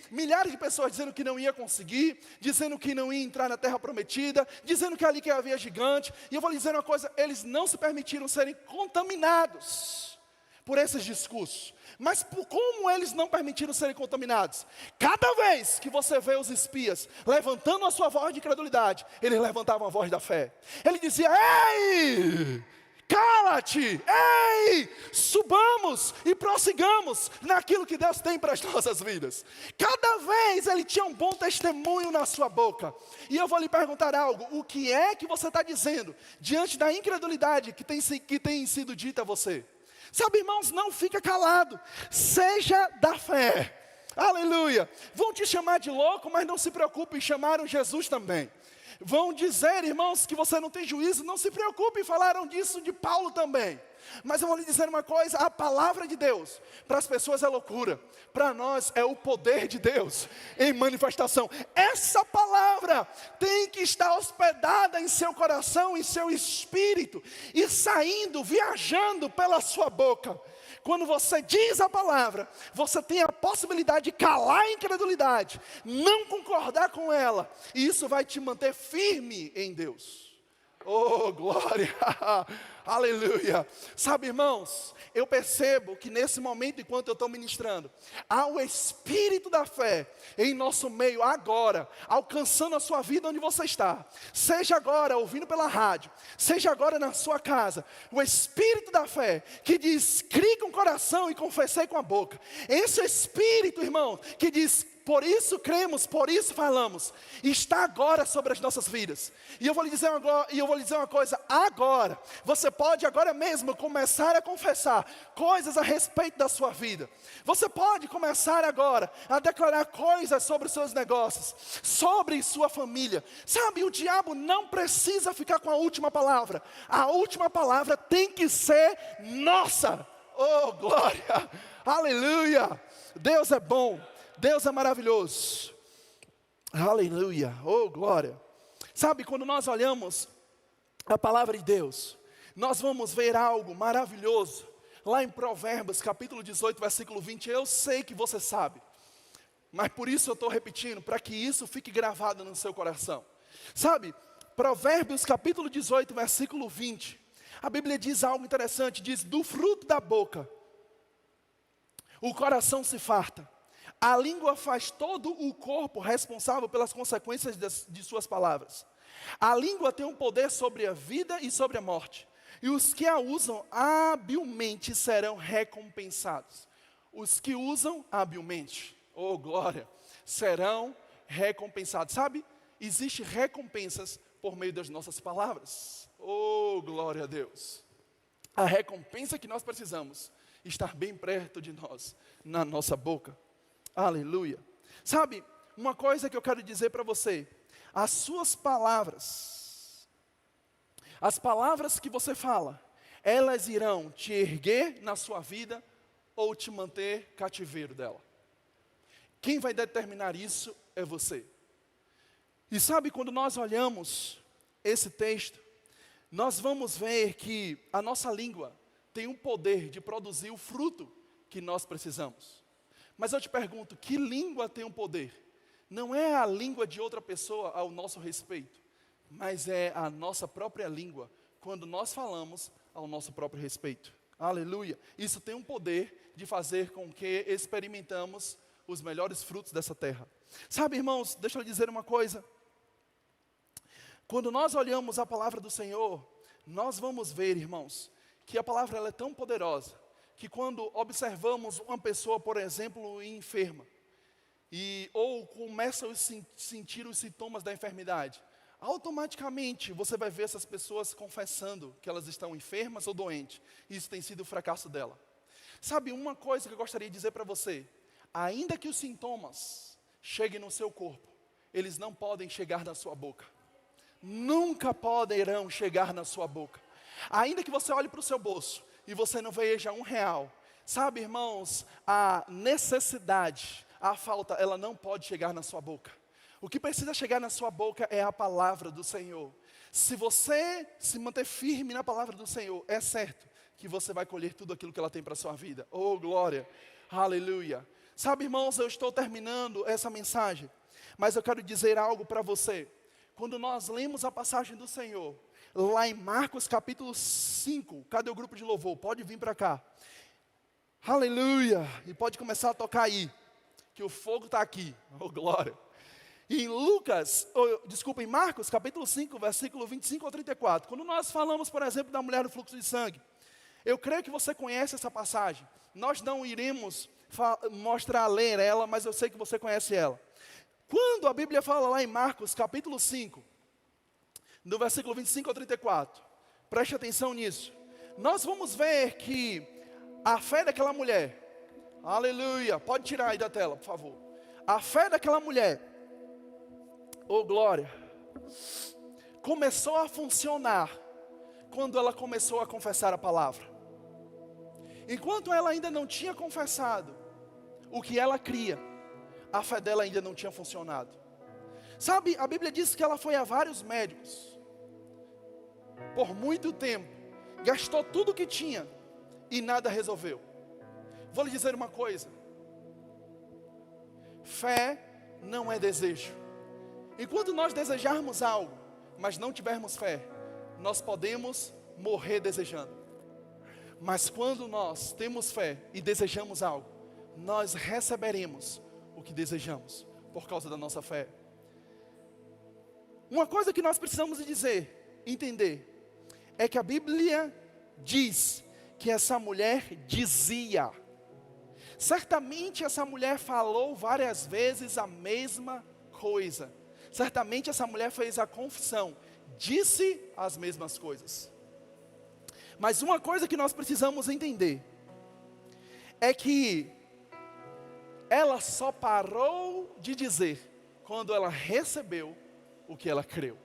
milhares de pessoas dizendo que não ia conseguir, dizendo que não ia entrar na terra prometida, dizendo que ali que havia gigante. E eu vou lhe dizer uma coisa, eles não se permitiram serem contaminados por esses discursos. Mas como eles não permitiram serem contaminados? Cada vez que você vê os espias levantando a sua voz de incredulidade, eles levantavam a voz da fé. Ele dizia: ei, cala-te, ei, subamos e prossigamos naquilo que Deus tem para as nossas vidas. Cada vez ele tinha um bom testemunho na sua boca. E eu vou lhe perguntar algo: o que é que você está dizendo diante da incredulidade que tem sido dita a você? Sabe, irmãos, não fica calado, seja da fé, aleluia. Vão te chamar de louco, mas não se preocupe, chamaram Jesus também. Vão dizer, irmãos, que você não tem juízo, não se preocupe, falaram disso de Paulo também. Mas eu vou lhe dizer uma coisa, a palavra de Deus, para as pessoas é loucura, para nós é o poder de Deus em manifestação. Essa palavra tem que estar hospedada em seu coração, em seu espírito, e saindo, viajando pela sua boca. Quando você diz a palavra, você tem a possibilidade de calar a incredulidade, não concordar com ela, e isso vai te manter firme em Deus. Oh, glória! Aleluia! Sabe, irmãos, eu percebo que nesse momento, enquanto eu estou ministrando, há o Espírito da fé em nosso meio agora, alcançando a sua vida onde você está. Seja agora ouvindo pela rádio, seja agora na sua casa. O Espírito da fé que diz: crie com o coração e confessei com a boca. Esse Espírito, irmão, que diz: por isso cremos, por isso falamos, está agora sobre as nossas vidas. E eu vou lhe dizer uma coisa, agora, você pode agora mesmo começar a confessar coisas a respeito da sua vida. Você pode começar agora a declarar coisas sobre os seus negócios, sobre sua família. Sabe, o diabo não precisa ficar com a última palavra. A última palavra tem que ser nossa. Oh, glória! Aleluia! Deus é bom. Deus é maravilhoso, aleluia, oh glória. Sabe, quando nós olhamos a palavra de Deus, nós vamos ver algo maravilhoso, lá em Provérbios, capítulo 18, versículo 20, eu sei que você sabe, mas por isso eu estou repetindo, para que isso fique gravado no seu coração. Sabe, Provérbios, capítulo 18, versículo 20, a Bíblia diz algo interessante, diz: do fruto da boca, o coração se farta. A língua faz todo o corpo responsável pelas consequências de suas palavras. A língua tem um poder sobre a vida e sobre a morte. E os que a usam habilmente serão recompensados. Os que usam habilmente, oh glória, serão recompensados. Sabe, existem recompensas por meio das nossas palavras. Oh glória a Deus. A recompensa que nós precisamos está bem perto de nós, na nossa boca. Aleluia. Sabe, uma coisa que eu quero dizer para você: as suas palavras, as palavras que você fala, elas irão te erguer na sua vida ou te manter cativeiro dela. Quem vai determinar isso é você. E sabe, quando nós olhamos esse texto, nós vamos ver que a nossa língua tem um poder de produzir o fruto que nós precisamos. Mas eu te pergunto, que língua tem um poder? Não é a língua de outra pessoa ao nosso respeito, mas é a nossa própria língua, quando nós falamos ao nosso próprio respeito. Aleluia! Isso tem um poder de fazer com que experimentamos os melhores frutos dessa terra. Sabe, irmãos, deixa eu dizer uma coisa. Quando nós olhamos a palavra do Senhor, nós vamos ver, irmãos, que a palavra ela é tão poderosa, que quando observamos uma pessoa, por exemplo, enferma, ou começa a sentir os sintomas da enfermidade, automaticamente você vai ver essas pessoas confessando que elas estão enfermas ou doentes. Isso tem sido o fracasso dela. Sabe, uma coisa que eu gostaria de dizer para você, ainda que os sintomas cheguem no seu corpo, eles não podem chegar na sua boca. Nunca poderão chegar na sua boca. Ainda que você olhe para o seu bolso e você não veja R$1, sabe, irmãos, a necessidade, a falta, ela não pode chegar na sua boca. O que precisa chegar na sua boca é a palavra do Senhor. Se você se manter firme na palavra do Senhor, é certo que você vai colher tudo aquilo que ela tem para a sua vida. Oh, glória, aleluia. Sabe, irmãos, eu estou terminando essa mensagem, mas eu quero dizer algo para você. Quando nós lemos a passagem do Senhor, lá em Marcos capítulo 5, cadê o grupo de louvor? Pode vir para cá. Aleluia, e pode começar a tocar aí, que o fogo está aqui. Oh, glória. E em Marcos capítulo 5, versículo 25 ao 34, quando nós falamos, por exemplo, da mulher do fluxo de sangue, eu creio que você conhece essa passagem. Nós não iremos ler ela, mas eu sei que você conhece ela. Quando a Bíblia fala lá em Marcos capítulo 5, no versículo 25 ao 34, preste atenção nisso. Nós vamos ver que a fé daquela mulher, aleluia, pode tirar aí da tela, por favor. A fé daquela mulher, oh glória, começou a funcionar quando ela começou a confessar a palavra. Enquanto ela ainda não tinha confessado o que ela cria, a fé dela ainda não tinha funcionado. Sabe, a Bíblia diz que ela foi a vários médicos, por muito tempo, gastou tudo o que tinha, e nada resolveu. Vou lhe dizer uma coisa, fé não é desejo. Enquanto nós desejarmos algo, mas não tivermos fé, nós podemos morrer desejando. Mas quando nós temos fé e desejamos algo, nós receberemos o que desejamos, por causa da nossa fé. Uma coisa que nós precisamos entender, é que a Bíblia diz que essa mulher dizia. Certamente essa mulher falou várias vezes a mesma coisa. Certamente essa mulher fez a confissão, disse as mesmas coisas. Mas uma coisa que nós precisamos entender, é que ela só parou de dizer, quando ela recebeu o que ela creu.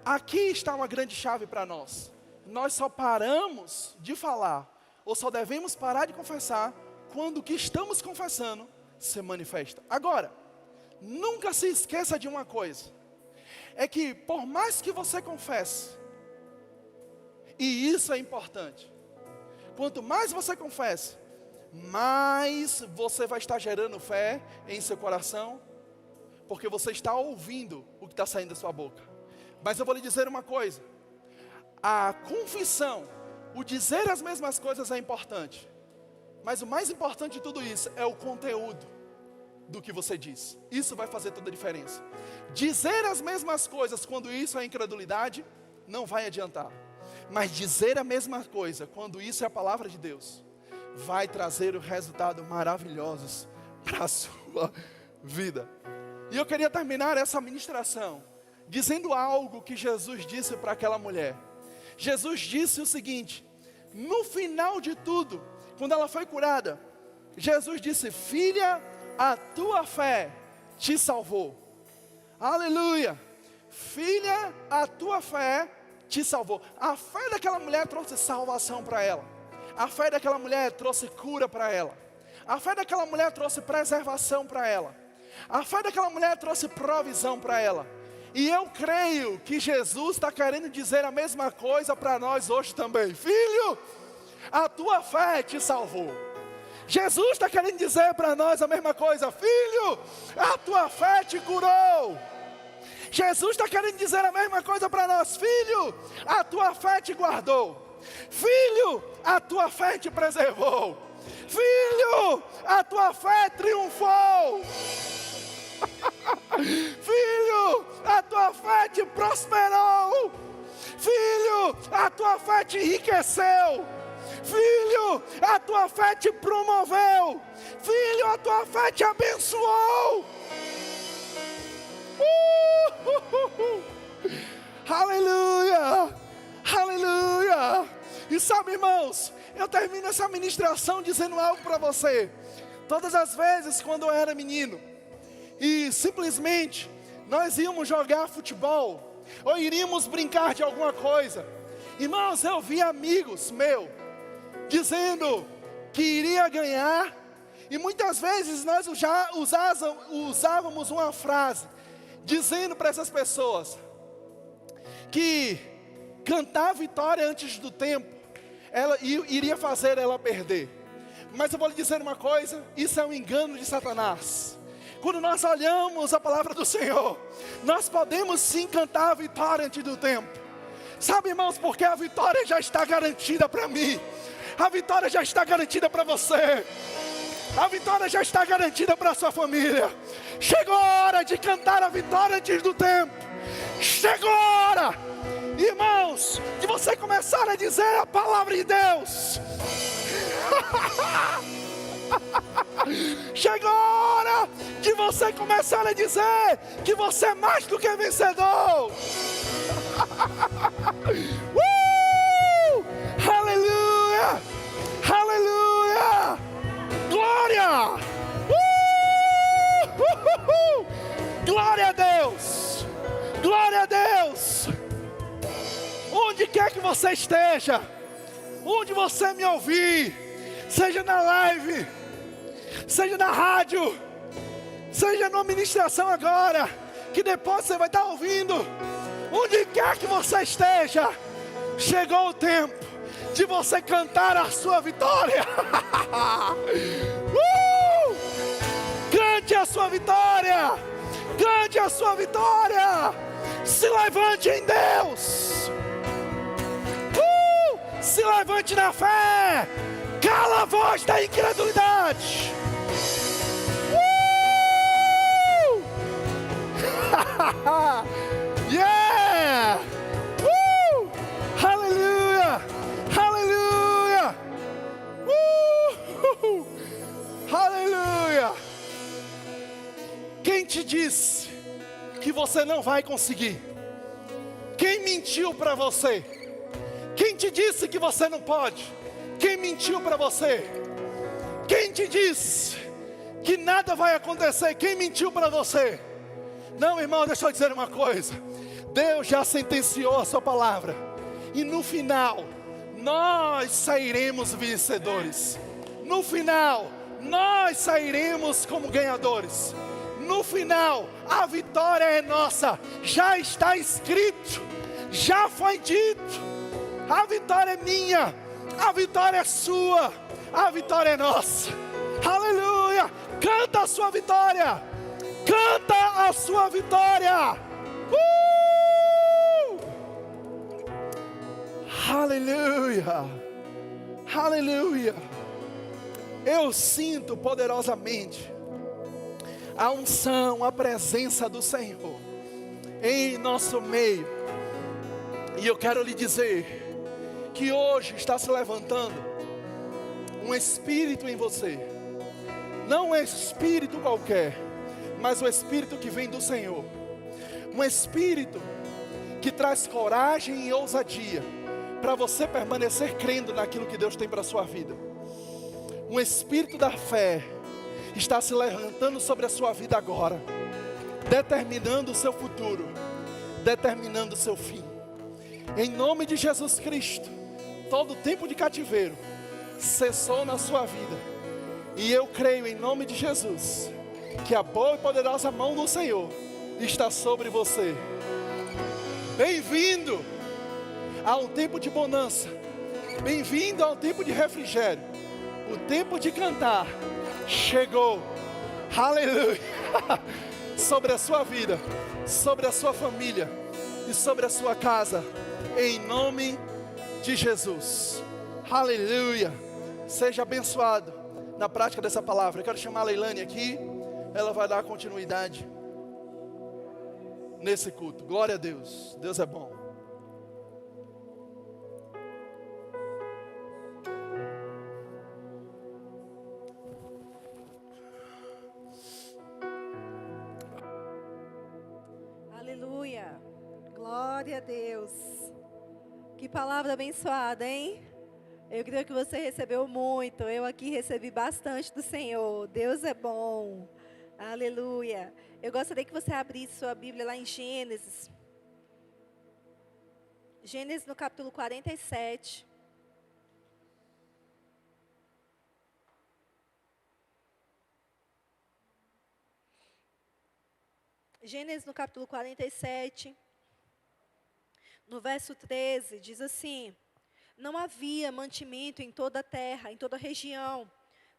Aqui está uma grande chave para nós. Nós só paramos de falar, ou só devemos parar de confessar, quando o que estamos confessando se manifesta. Agora, nunca se esqueça de uma coisa, é que por mais que você confesse, e isso é importante, quanto mais você confessa, mais você vai estar gerando fé em seu coração, porque você está ouvindo o que está saindo da sua boca. Mas eu vou lhe dizer uma coisa, a confissão, o dizer as mesmas coisas é importante, mas o mais importante de tudo isso é o conteúdo do que você diz. Isso vai fazer toda a diferença. Dizer as mesmas coisas quando isso é incredulidade, não vai adiantar. Mas dizer a mesma coisa quando isso é a palavra de Deus, vai trazer resultados maravilhosos para a sua vida. E eu queria terminar essa ministração dizendo algo que Jesus disse para aquela mulher. Jesus disse o seguinte, no final de tudo, quando ela foi curada, Jesus disse, filha, a tua fé te salvou. Aleluia. Filha, a tua fé te salvou. A fé daquela mulher trouxe salvação para ela. A fé daquela mulher trouxe cura para ela. A fé daquela mulher trouxe preservação para ela. A fé daquela mulher trouxe provisão para ela. E eu creio que Jesus está querendo dizer a mesma coisa para nós hoje também. Filho, a tua fé te salvou. Jesus está querendo dizer para nós a mesma coisa. Filho, a tua fé te curou. Jesus está querendo dizer a mesma coisa para nós. Filho, a tua fé te guardou. Filho, a tua fé te preservou. Filho, a tua fé triunfou. Filho, a tua fé te prosperou. Filho, a tua fé te enriqueceu. Filho, a tua fé te promoveu. Filho, a tua fé te abençoou. Aleluia, aleluia. E sabe, irmãos, eu termino essa ministração dizendo algo para você. Todas as vezes quando eu era menino e simplesmente nós íamos jogar futebol ou iríamos brincar de alguma coisa, irmãos, eu vi amigos meus dizendo que iria ganhar, e muitas vezes nós já usávamos uma frase dizendo para essas pessoas que cantar a vitória antes do tempo ela iria fazer ela perder. Mas eu vou lhe dizer uma coisa, isso é um engano de Satanás. Quando nós olhamos a palavra do Senhor, nós podemos sim cantar a vitória antes do tempo. Sabe, irmãos, porque a vitória já está garantida para mim. A vitória já está garantida para você. A vitória já está garantida para a sua família. Chegou a hora de cantar a vitória antes do tempo. Chegou a hora, irmãos, de você começar a dizer a palavra de Deus. Chegou a hora de você começar a dizer que você é mais do que vencedor. Aleluia, aleluia, glória, glória a Deus, glória a Deus. Onde quer que você esteja, onde você me ouvir, seja na live, seja na rádio, seja numa ministração agora, que depois você vai estar ouvindo, onde quer que você esteja, chegou o tempo de você cantar a sua vitória. Cante a sua vitória, cante a sua vitória, se levante em Deus, se levante na fé, cala a voz da incredulidade. Yeah! Aleluia! Aleluia! Aleluia! Quem te disse que você não vai conseguir? Quem mentiu para você? Quem te disse que você não pode? Quem mentiu para você? Quem te disse que nada vai acontecer? Quem mentiu para você? Não, irmão, deixa eu dizer uma coisa. Deus já sentenciou a sua palavra. E no final, nós sairemos vencedores. No final, nós sairemos como ganhadores. No final, a vitória é nossa. Já está escrito. Já foi dito. A vitória é minha. A vitória é sua. A vitória é nossa. Aleluia. Canta a sua vitória. Canta a sua vitória. Aleluia. Aleluia. Eu sinto poderosamente a unção, a presença do Senhor em nosso meio. E eu quero lhe dizer que hoje está se levantando um espírito em você. Não um espírito qualquer, mas o espírito que vem do Senhor. Um espírito que traz coragem e ousadia para você permanecer crendo naquilo que Deus tem para a sua vida. Um espírito da fé está se levantando sobre a sua vida agora, determinando o seu futuro, determinando o seu fim. Em nome de Jesus Cristo, todo tempo de cativeiro cessou na sua vida. E eu creio em nome de Jesus, que a boa e poderosa mão do Senhor está sobre você. Bem-vindo ao tempo de bonança. Bem-vindo ao tempo de refrigério. O tempo de cantar chegou. Aleluia. Sobre a sua vida, sobre a sua família e sobre a sua casa, em nome de Jesus. Aleluia. Seja abençoado na prática dessa palavra. Eu quero chamar a Leilane aqui. Ela vai dar continuidade nesse culto. Glória a Deus. Deus é bom. Aleluia. Glória a Deus. Que palavra abençoada, hein? Eu creio que você recebeu muito. Eu aqui recebi bastante do Senhor. Deus é bom. Aleluia. Eu gostaria que você abrisse sua Bíblia lá em Gênesis. Gênesis no capítulo 47. Gênesis no capítulo 47, no verso 13, diz assim: não havia mantimento em toda a terra, em toda a região,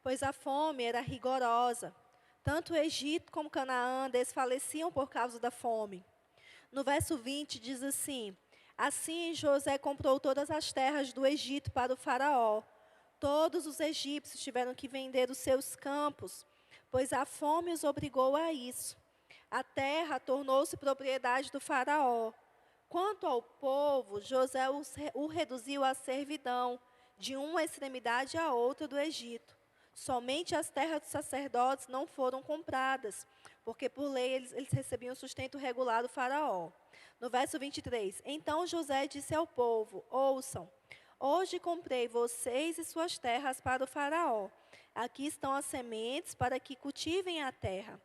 pois a fome era rigorosa. Tanto o Egito como Canaã desfaleciam por causa da fome. No verso 20 diz assim: assim José comprou todas as terras do Egito para o faraó. Todos os egípcios tiveram que vender os seus campos, pois a fome os obrigou a isso. A terra tornou-se propriedade do faraó. Quanto ao povo, José o reduziu à servidão, de uma extremidade à outra do Egito. Somente as terras dos sacerdotes não foram compradas, porque por lei eles recebiam sustento regular do faraó. No verso 23, então José disse ao povo: ouçam, hoje comprei vocês e suas terras para o faraó. Aqui estão as sementes para que cultivem a terra.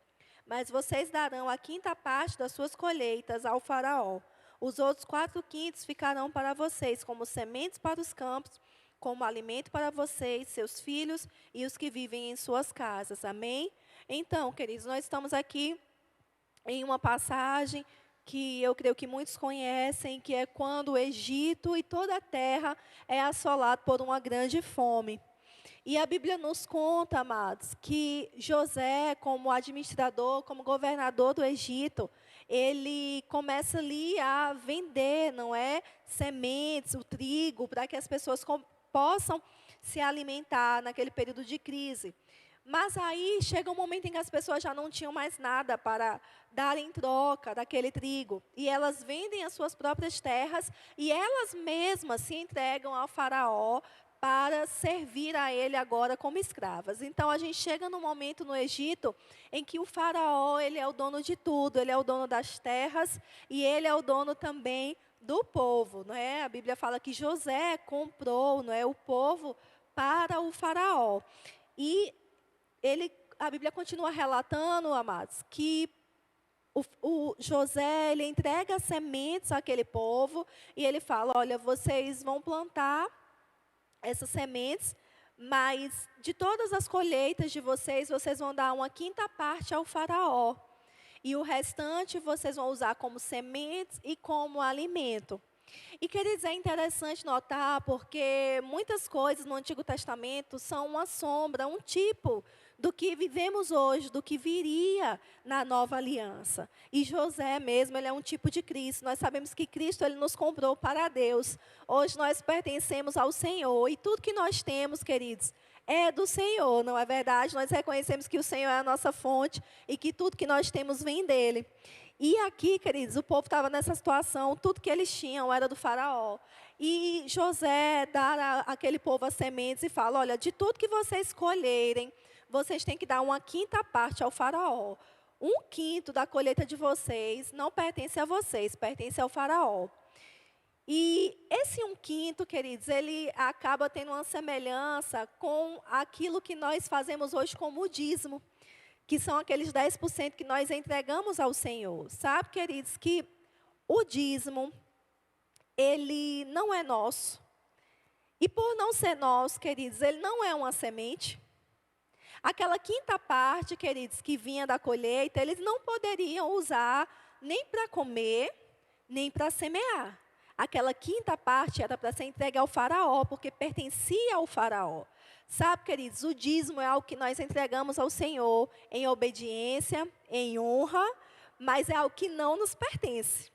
Mas vocês darão a quinta parte das suas colheitas ao faraó. Os outros 4/5 ficarão para vocês, como sementes para os campos, como alimento para vocês, seus filhos e os que vivem em suas casas. Amém? Então, queridos, nós estamos aqui em uma passagem que eu creio que muitos conhecem, que é quando o Egito e toda a terra é assolado por uma grande fome. E a Bíblia nos conta, amados, que José, como administrador, como governador do Egito, ele começa ali a vender, não é, sementes, o trigo, para que as pessoas possam se alimentar naquele período de crise. Mas aí chega um momento em que as pessoas já não tinham mais nada para dar em troca daquele trigo. E elas vendem as suas próprias terras e elas mesmas se entregam ao faraó para servir a ele agora como escravas. Então, a gente chega num momento no Egito em que o faraó, ele é o dono de tudo, ele é o dono das terras e ele é o dono também do povo, não é? A Bíblia fala que José comprou, não é, o povo para o faraó. E a Bíblia continua relatando, amados, que o José, ele entrega sementes àquele povo e ele fala: olha, vocês vão plantar essas sementes, mas de todas as colheitas de vocês, vocês vão dar uma quinta parte ao faraó. E o restante vocês vão usar como sementes e como alimento. E, queridos, é interessante notar, porque muitas coisas no Antigo Testamento são uma sombra, um tipo do que vivemos hoje, do que viria na nova aliança. E José mesmo, ele é um tipo de Cristo. Nós sabemos que Cristo, ele nos comprou para Deus. Hoje nós pertencemos ao Senhor. E tudo que nós temos, queridos, é do Senhor, não é verdade? Nós reconhecemos que o Senhor é a nossa fonte e que tudo que nós temos vem dele. E aqui, queridos, o povo estava nessa situação, tudo que eles tinham era do faraó. E José dá àquele povo as sementes e fala: olha, de tudo que vocês colherem, vocês têm que dar uma quinta parte ao faraó. 1/5 da colheita de vocês não pertence a vocês, pertence ao faraó. E esse 1/5, queridos, ele acaba tendo uma semelhança com aquilo que nós fazemos hoje como o dízimo, que são aqueles 10% que nós entregamos ao Senhor. Sabe, queridos, que o dízimo, ele não é nosso. E por não ser nosso, queridos, ele não é uma semente. Aquela quinta parte, queridos, que vinha da colheita, eles não poderiam usar nem para comer, nem para semear. Aquela quinta parte era para ser entregue ao faraó, porque pertencia ao faraó. Sabe, queridos, o dízimo é algo que nós entregamos ao Senhor em obediência, em honra, mas é algo que não nos pertence.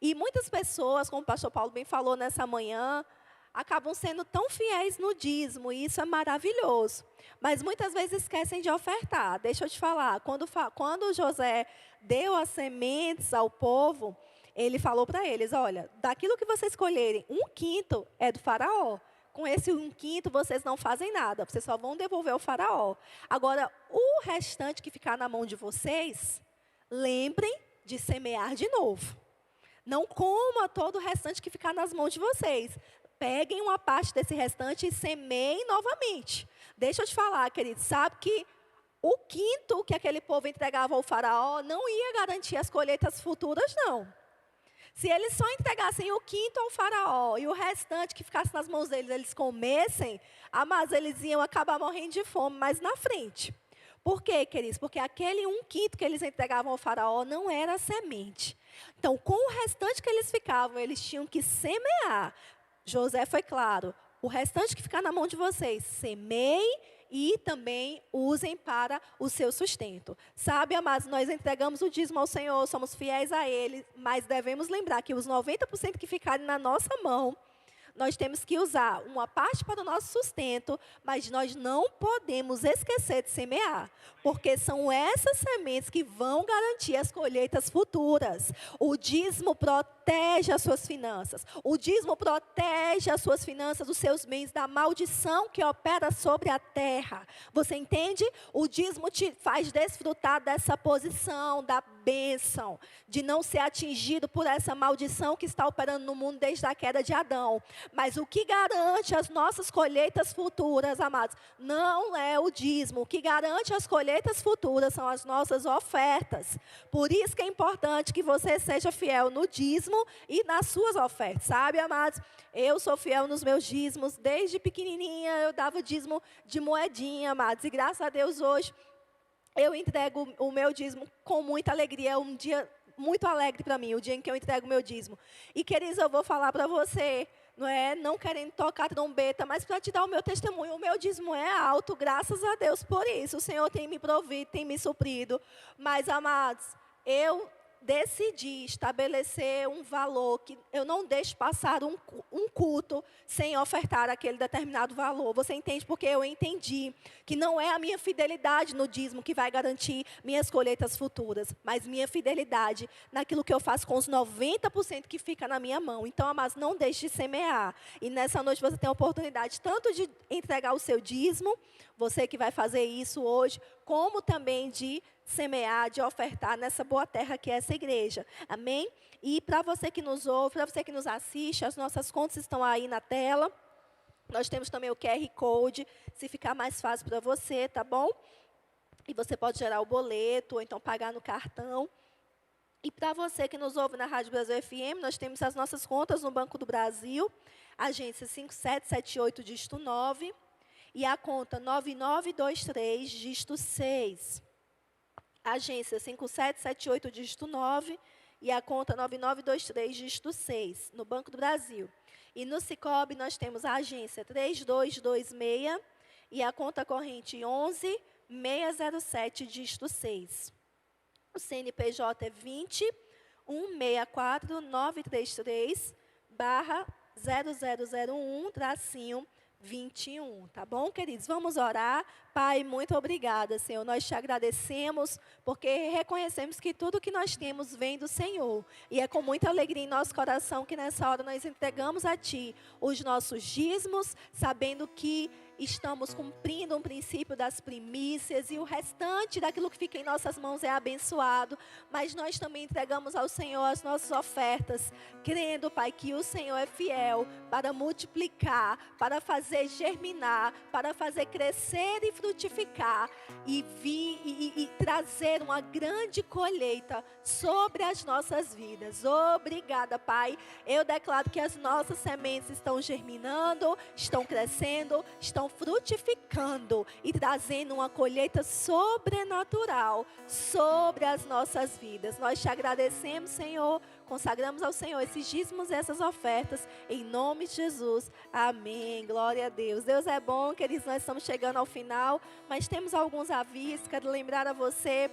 E muitas pessoas, como o pastor Paulo bem falou nessa manhã, acabam sendo tão fiéis no dízimo, e isso é maravilhoso. Mas muitas vezes esquecem de ofertar. Deixa eu te falar, quando José deu as sementes ao povo, ele falou para eles, olha, daquilo que vocês escolherem, 1/5 é do faraó. Com esse 1/5 vocês não fazem nada, vocês só vão devolver ao faraó. Agora, o restante que ficar na mão de vocês, lembrem de semear de novo. Não coma todo o restante que ficar nas mãos de vocês. Peguem uma parte desse restante e semeiem novamente. Deixa eu te falar, queridos, sabe que o 5º que aquele povo entregava ao faraó não ia garantir as colheitas futuras, não. Se eles só entregassem o 5º ao faraó e o restante que ficasse nas mãos deles, eles comessem, mas eles iam acabar morrendo de fome mais na frente. Por quê, queridos? Porque aquele 1/5 que eles entregavam ao faraó não era semente. Então, com o restante que eles ficavam, eles tinham que semear. José foi claro, o restante que ficar na mão de vocês, semeiem e também usem para o seu sustento. Sabe, amados, nós entregamos o dízimo ao Senhor, somos fiéis a Ele, mas devemos lembrar que os 90% que ficarem na nossa mão, nós temos que usar uma parte para o nosso sustento, mas nós não podemos esquecer de semear, porque são essas sementes que vão garantir as colheitas futuras. O dízimo protege as suas finanças. O dízimo protege as suas finanças, os seus bens, da maldição que opera sobre a terra. Você entende? O dízimo te faz desfrutar dessa posição, da bênção, de não ser atingido por essa maldição que está operando no mundo desde a queda de Adão. Mas o que garante as nossas colheitas futuras, amados, não é o dízimo. O que garante as colheitas futuras são as nossas ofertas. Por isso que é importante que você seja fiel no dízimo e nas suas ofertas, sabe, amados? Eu sou fiel nos meus dízimos. Desde pequenininha eu dava dízimo de moedinha, amados. E graças a Deus hoje eu entrego o meu dízimo com muita alegria. É um dia muito alegre para mim, o dia em que eu entrego o meu dízimo. E, queridos, eu vou falar para você, não querendo tocar trombeta, mas para te dar o meu testemunho. O meu dízimo é alto, graças a Deus por isso. O Senhor tem me provido, tem me suprido. Mas, amados, eu decidi estabelecer um valor que eu não deixo passar um culto sem ofertar aquele determinado valor. Você entende? Porque eu entendi que não é a minha fidelidade no dízimo que vai garantir minhas colheitas futuras, mas minha fidelidade naquilo que eu faço com os 90% que fica na minha mão. Então, amados, não deixe de semear. E nessa noite você tem a oportunidade tanto de entregar o seu dízimo, você que vai fazer isso hoje, como também de semear, de ofertar nessa boa terra que é essa igreja. Amém? E para você que nos ouve, para você que nos assiste, as nossas contas estão aí na tela. Nós temos também o QR Code, se ficar mais fácil para você, tá bom? E você pode gerar o boleto, ou então pagar no cartão. E para você que nos ouve na Rádio Brasil FM, nós temos as nossas contas no Banco do Brasil, agência 5778, dígito 9, e a conta 9923, dígito 6. Agência 5778, dígito 9, e a conta 9923, dígito 6, no Banco do Brasil. E no Sicoob nós temos a agência 3226 e a conta corrente 11607, dígito 6. O CNPJ é 20-164-933/0001-21, tá bom, queridos? Vamos orar. Pai, muito obrigada, Senhor. Nós te agradecemos porque reconhecemos que tudo que nós temos vem do Senhor. E é com muita alegria em nosso coração que nessa hora nós entregamos a Ti os nossos dízimos, sabendo que estamos cumprindo um princípio das primícias e o restante daquilo que fica em nossas mãos é abençoado. Mas nós também entregamos ao Senhor as nossas ofertas, crendo, Pai, que o Senhor é fiel para multiplicar, para fazer germinar, para fazer crescer e frutificar frutificar e trazer uma grande colheita sobre as nossas vidas. Obrigada, Pai. Eu declaro que as nossas sementes estão germinando, estão crescendo, estão frutificando e trazendo uma colheita sobrenatural sobre as nossas vidas. Nós te agradecemos, Senhor, consagramos ao Senhor esses dízimos e essas ofertas, em nome de Jesus. Amém. Glória a Deus. Deus é bom, queridos, nós estamos chegando ao final, mas temos alguns avisos. Quero lembrar a você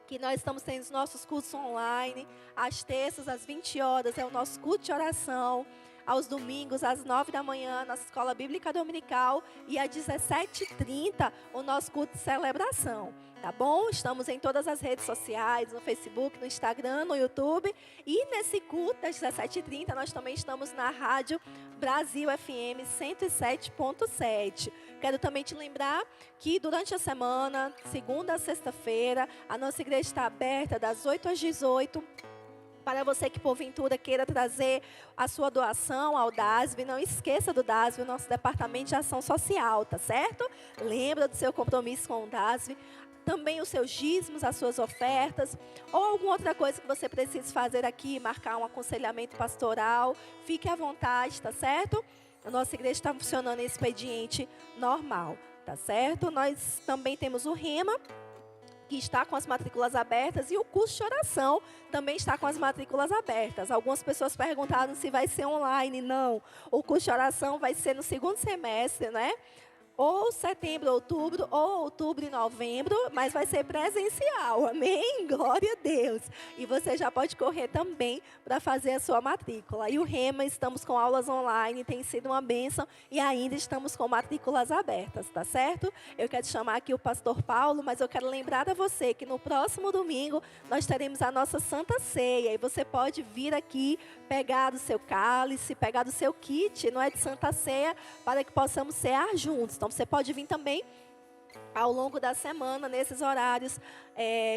que nós estamos tendo os nossos cultos online. Às terças, às 20 horas, é o nosso culto de oração. Aos domingos, às 9 da manhã, nossa escola bíblica dominical. E às 17h30, o nosso culto de celebração. Tá bom? Estamos em todas as redes sociais, no Facebook, no Instagram, no YouTube. E nesse culto, às 17h30, nós também estamos na Rádio Brasil FM 107.7. Quero também te lembrar que durante a semana, segunda a sexta-feira, a nossa igreja está aberta das 8 às 18. Para você que porventura queira trazer a sua doação ao DASV, não esqueça do DASV, o nosso Departamento de Ação Social, tá certo? Lembra do seu compromisso com o DASV. Também os seus dízimos, as suas ofertas, ou alguma outra coisa que você precise fazer aqui, marcar um aconselhamento pastoral, fique à vontade, tá certo? A nossa igreja está funcionando em expediente normal, tá certo? Nós também temos o REMA, que está com as matrículas abertas, e o curso de oração também está com as matrículas abertas. Algumas pessoas perguntaram se vai ser online. Não, o curso de oração vai ser no segundo semestre, né? Ou setembro, outubro, ou outubro e novembro, mas vai ser presencial, amém? Glória a Deus. E você já pode correr também para fazer a sua matrícula. E o REMA, estamos com aulas online, tem sido uma bênção, e ainda estamos com matrículas abertas, tá certo? Eu quero chamar aqui o pastor Paulo, mas eu quero lembrar a você que no próximo domingo nós teremos a nossa Santa Ceia, e você pode vir aqui, pegar do seu cálice, pegar do seu kit, não é, de Santa Ceia, para que possamos cear juntos. Então, você pode vir também ao longo da semana, nesses horários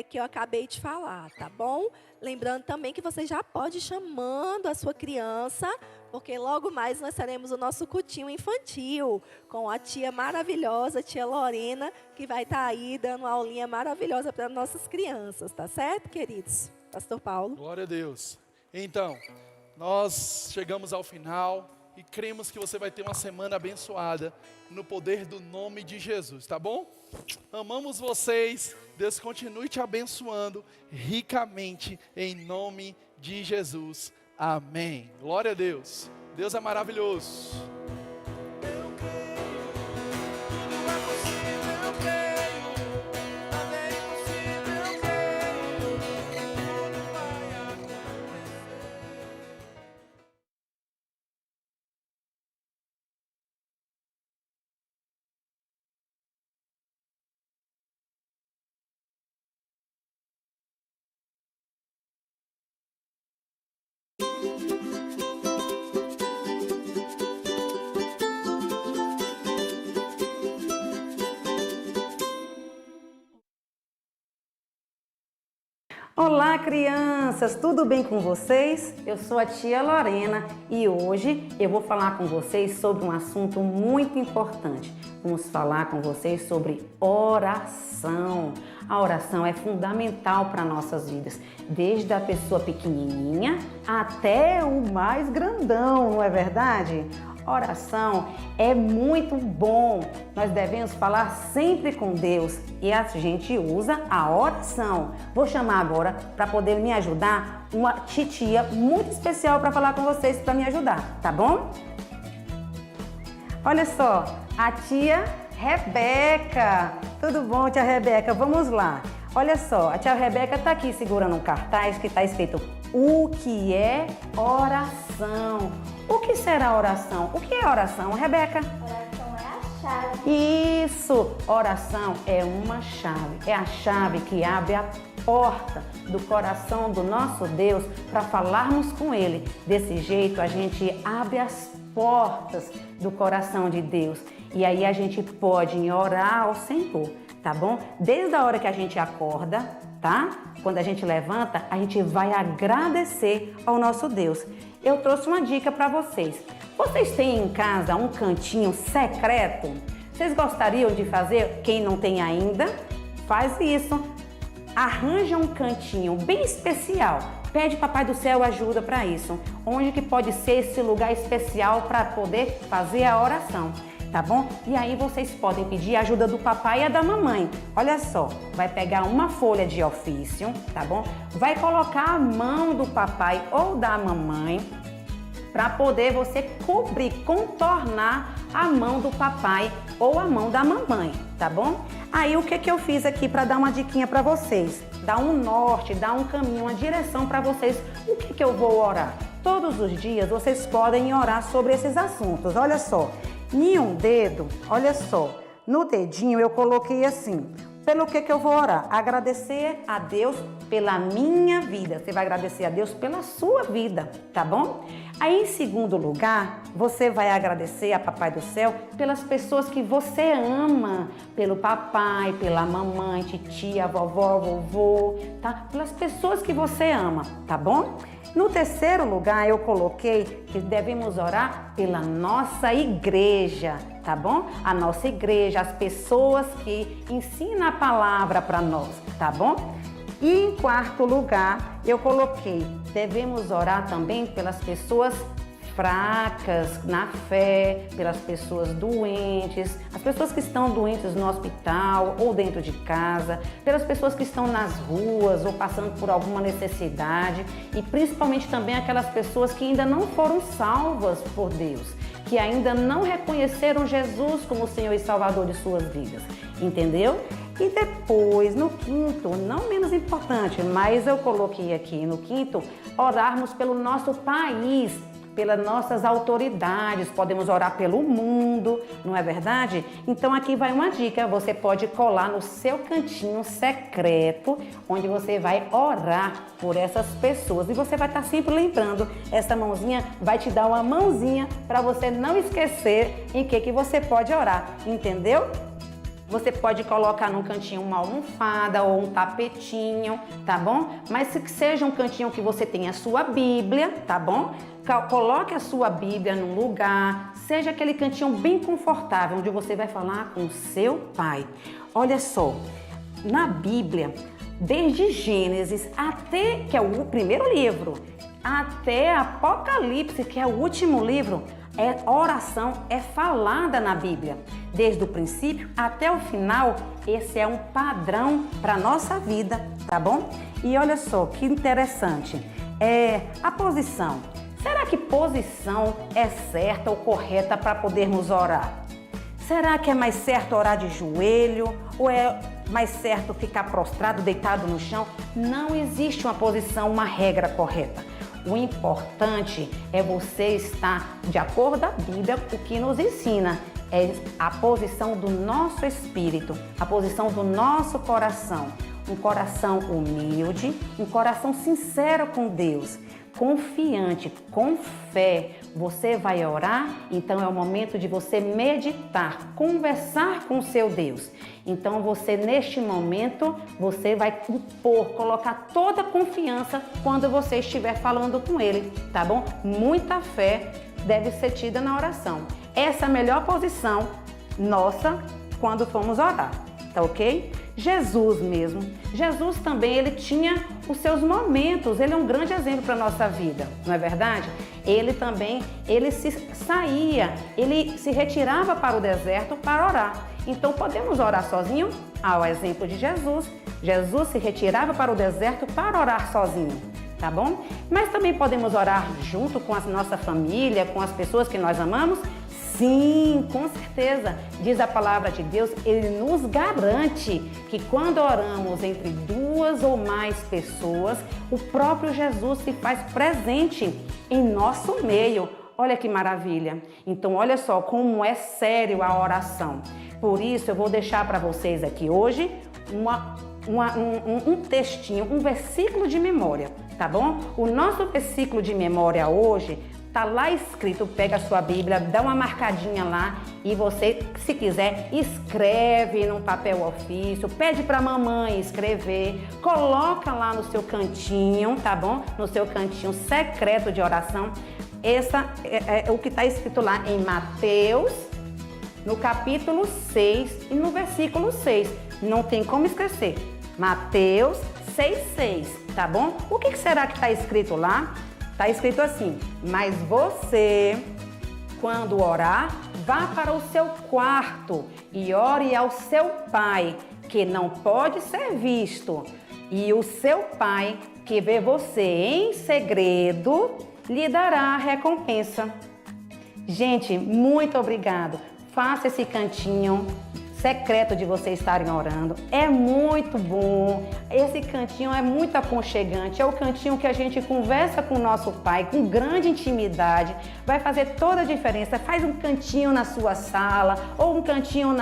que eu acabei de falar, tá bom? Lembrando também que você já pode ir chamando a sua criança, porque logo mais nós teremos o nosso cultinho infantil, com a tia maravilhosa, tia Lorena, que vai estar aí dando uma aulinha maravilhosa para nossas crianças, tá certo, queridos? Pastor Paulo. Glória a Deus. Então, nós chegamos ao final e cremos que você vai ter uma semana abençoada no poder do nome de Jesus, tá bom? Amamos vocês, Deus continue te abençoando ricamente em nome de Jesus. Amém. Glória a Deus. Deus é maravilhoso. Olá, crianças! Tudo bem com vocês? Eu sou a tia Lorena e hoje eu vou falar com vocês sobre um assunto muito importante. Vamos falar com vocês sobre oração. A oração é fundamental para nossas vidas, desde a pessoa pequenininha até o mais grandão, não é verdade? Oração é muito bom, nós devemos falar sempre com Deus e a gente usa a oração. Vou chamar agora para poder me ajudar uma titia muito especial para falar com vocês, para me ajudar, tá bom? Olha só, a tia Rebeca. Tudo bom, tia Rebeca? Vamos lá. Olha só, a tia Rebeca está aqui segurando um cartaz que está escrito: o que é oração? O que será oração? O que é oração, Rebeca? Oração é a chave. Isso! Oração é uma chave. É a chave que abre a porta do coração do nosso Deus para falarmos com Ele. Desse jeito a gente abre as portas do coração de Deus. E aí a gente pode orar ao Senhor, tá bom? Desde a hora que a gente acorda, tá? Quando a gente levanta, a gente vai agradecer ao nosso Deus. Eu trouxe uma dica para vocês. Vocês têm em casa um cantinho secreto? Vocês gostariam de fazer? Quem não tem ainda, faz isso. Arranja um cantinho bem especial. Pede Papai do Céu ajuda para isso. Onde que pode ser esse lugar especial para poder fazer a oração, tá bom? E aí vocês podem pedir a ajuda do papai e da mamãe. Olha só, vai pegar uma folha de ofício, tá bom? Vai colocar a mão do papai ou da mamãe para poder você cobrir, contornar a mão do papai ou a mão da mamãe, tá bom? Aí o que eu fiz aqui para dar uma diquinha para vocês? Dar um norte, dar um caminho, uma direção para vocês. O que eu vou orar? Todos os dias vocês podem orar sobre esses assuntos. Olha só, em um dedo, olha só, no dedinho eu coloquei assim. Pelo que eu vou orar? Agradecer a Deus pela minha vida. Você vai agradecer a Deus pela sua vida, tá bom? Aí, em segundo lugar, você vai agradecer a Papai do Céu pelas pessoas que você ama. Pelo papai, pela mamãe, titia, vovó, vovô, tá? Pelas pessoas que você ama, tá bom? No terceiro lugar, eu coloquei que devemos orar pela nossa igreja, tá bom? A nossa igreja, as pessoas que ensinam a palavra para nós, tá bom? E em quarto lugar, eu coloquei, devemos orar também pelas pessoas fracas na fé, pelas pessoas doentes, as pessoas que estão doentes no hospital ou dentro de casa, pelas pessoas que estão nas ruas ou passando por alguma necessidade e principalmente também aquelas pessoas que ainda não foram salvas por Deus, que ainda não reconheceram Jesus como Senhor e Salvador de suas vidas, entendeu? E depois, no quinto, não menos importante, mas eu coloquei aqui no quinto, orarmos pelo nosso país, pelas nossas autoridades, podemos orar pelo mundo, não é verdade? Então aqui vai uma dica, você pode colar no seu cantinho secreto, onde você vai orar por essas pessoas. E você vai estar sempre lembrando, essa mãozinha vai te dar uma mãozinha para você não esquecer em que você pode orar, entendeu? Você pode colocar num cantinho uma almofada ou um tapetinho, tá bom? Mas que seja um cantinho que você tenha a sua Bíblia, tá bom? Coloque a sua Bíblia num lugar, seja aquele cantinho bem confortável, onde você vai falar com o seu pai. Olha só, na Bíblia, desde Gênesis até, que é o primeiro livro, até Apocalipse, que é o último livro, oração é falada na Bíblia. Desde o princípio até o final, esse é um padrão para a nossa vida, tá bom? E olha só, que interessante, a posição. Será que posição é certa ou correta para podermos orar? Será que é mais certo orar de joelho ou é mais certo ficar prostrado, deitado no chão? Não existe uma posição, uma regra correta. O importante é você estar de acordo com a Bíblia, o que nos ensina é a posição do nosso espírito, a posição do nosso coração. Um coração humilde, um coração sincero com Deus, confiante, com fé. Você vai orar, então é o momento de você meditar, conversar com o seu Deus. Então você, neste momento, você vai colocar toda a confiança quando você estiver falando com Ele, tá bom? Muita fé deve ser tida na oração. Essa é a melhor posição nossa quando formos orar, tá ok? Jesus mesmo. Jesus também, ele tinha os seus momentos, ele é um grande exemplo para a nossa vida, não é verdade? Ele também, ele se retirava para o deserto para orar. Então podemos orar sozinho? Ao exemplo de Jesus. Jesus se retirava para o deserto para orar sozinho, tá bom? Mas também podemos orar junto com a nossa família, com as pessoas que nós amamos? Sim, com certeza. Diz a palavra de Deus, ele nos garante que quando oramos entre duas ou mais pessoas, o próprio Jesus se faz presente em nosso meio. Olha que maravilha. Então, olha só como é sério a oração. Por isso, eu vou deixar para vocês aqui hoje um textinho, um versículo de memória, tá bom? O nosso versículo de memória hoje tá lá escrito, pega a sua Bíblia, dá uma marcadinha lá e você, se quiser, escreve num papel ofício, pede para a mamãe escrever, coloca lá no seu cantinho, tá bom? No seu cantinho secreto de oração. Essa é o que está escrito lá em Mateus no capítulo 6 e no versículo 6. Não tem como esquecer. Mateus 6,6, tá bom? O que será que está escrito lá? Está escrito assim: mas você, quando orar, vá para o seu quarto e ore ao seu pai, que não pode ser visto. E o seu pai, que vê você em segredo, lhe dará a recompensa. Gente, muito obrigado. Faça esse cantinho secreto de vocês estarem orando. É muito bom. Esse cantinho é muito aconchegante. É o cantinho que a gente conversa com o nosso Pai com grande intimidade. Vai fazer toda a diferença. Faz um cantinho na sua sala ou um cantinho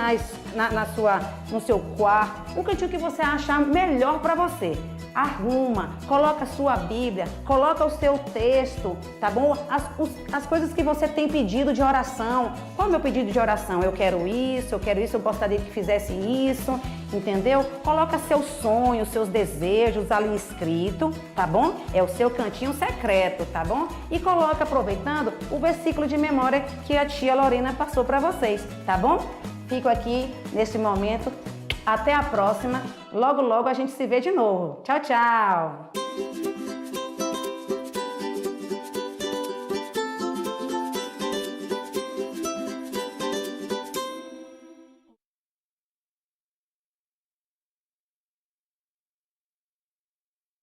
no seu quarto. Um cantinho que você achar melhor para você. Arruma, coloca a sua Bíblia, coloca o seu texto, tá bom? As coisas que você tem pedido de oração. Qual é o meu pedido de oração? Eu quero isso, eu gostaria que fizesse isso, entendeu? Coloca seus sonhos, seus desejos ali escrito, tá bom? É o seu cantinho secreto, tá bom? E coloca, aproveitando, o versículo de memória que a tia Lorena passou para vocês, tá bom? Fico aqui nesse momento. Até a próxima. Logo, logo a gente se vê de novo. Tchau, tchau.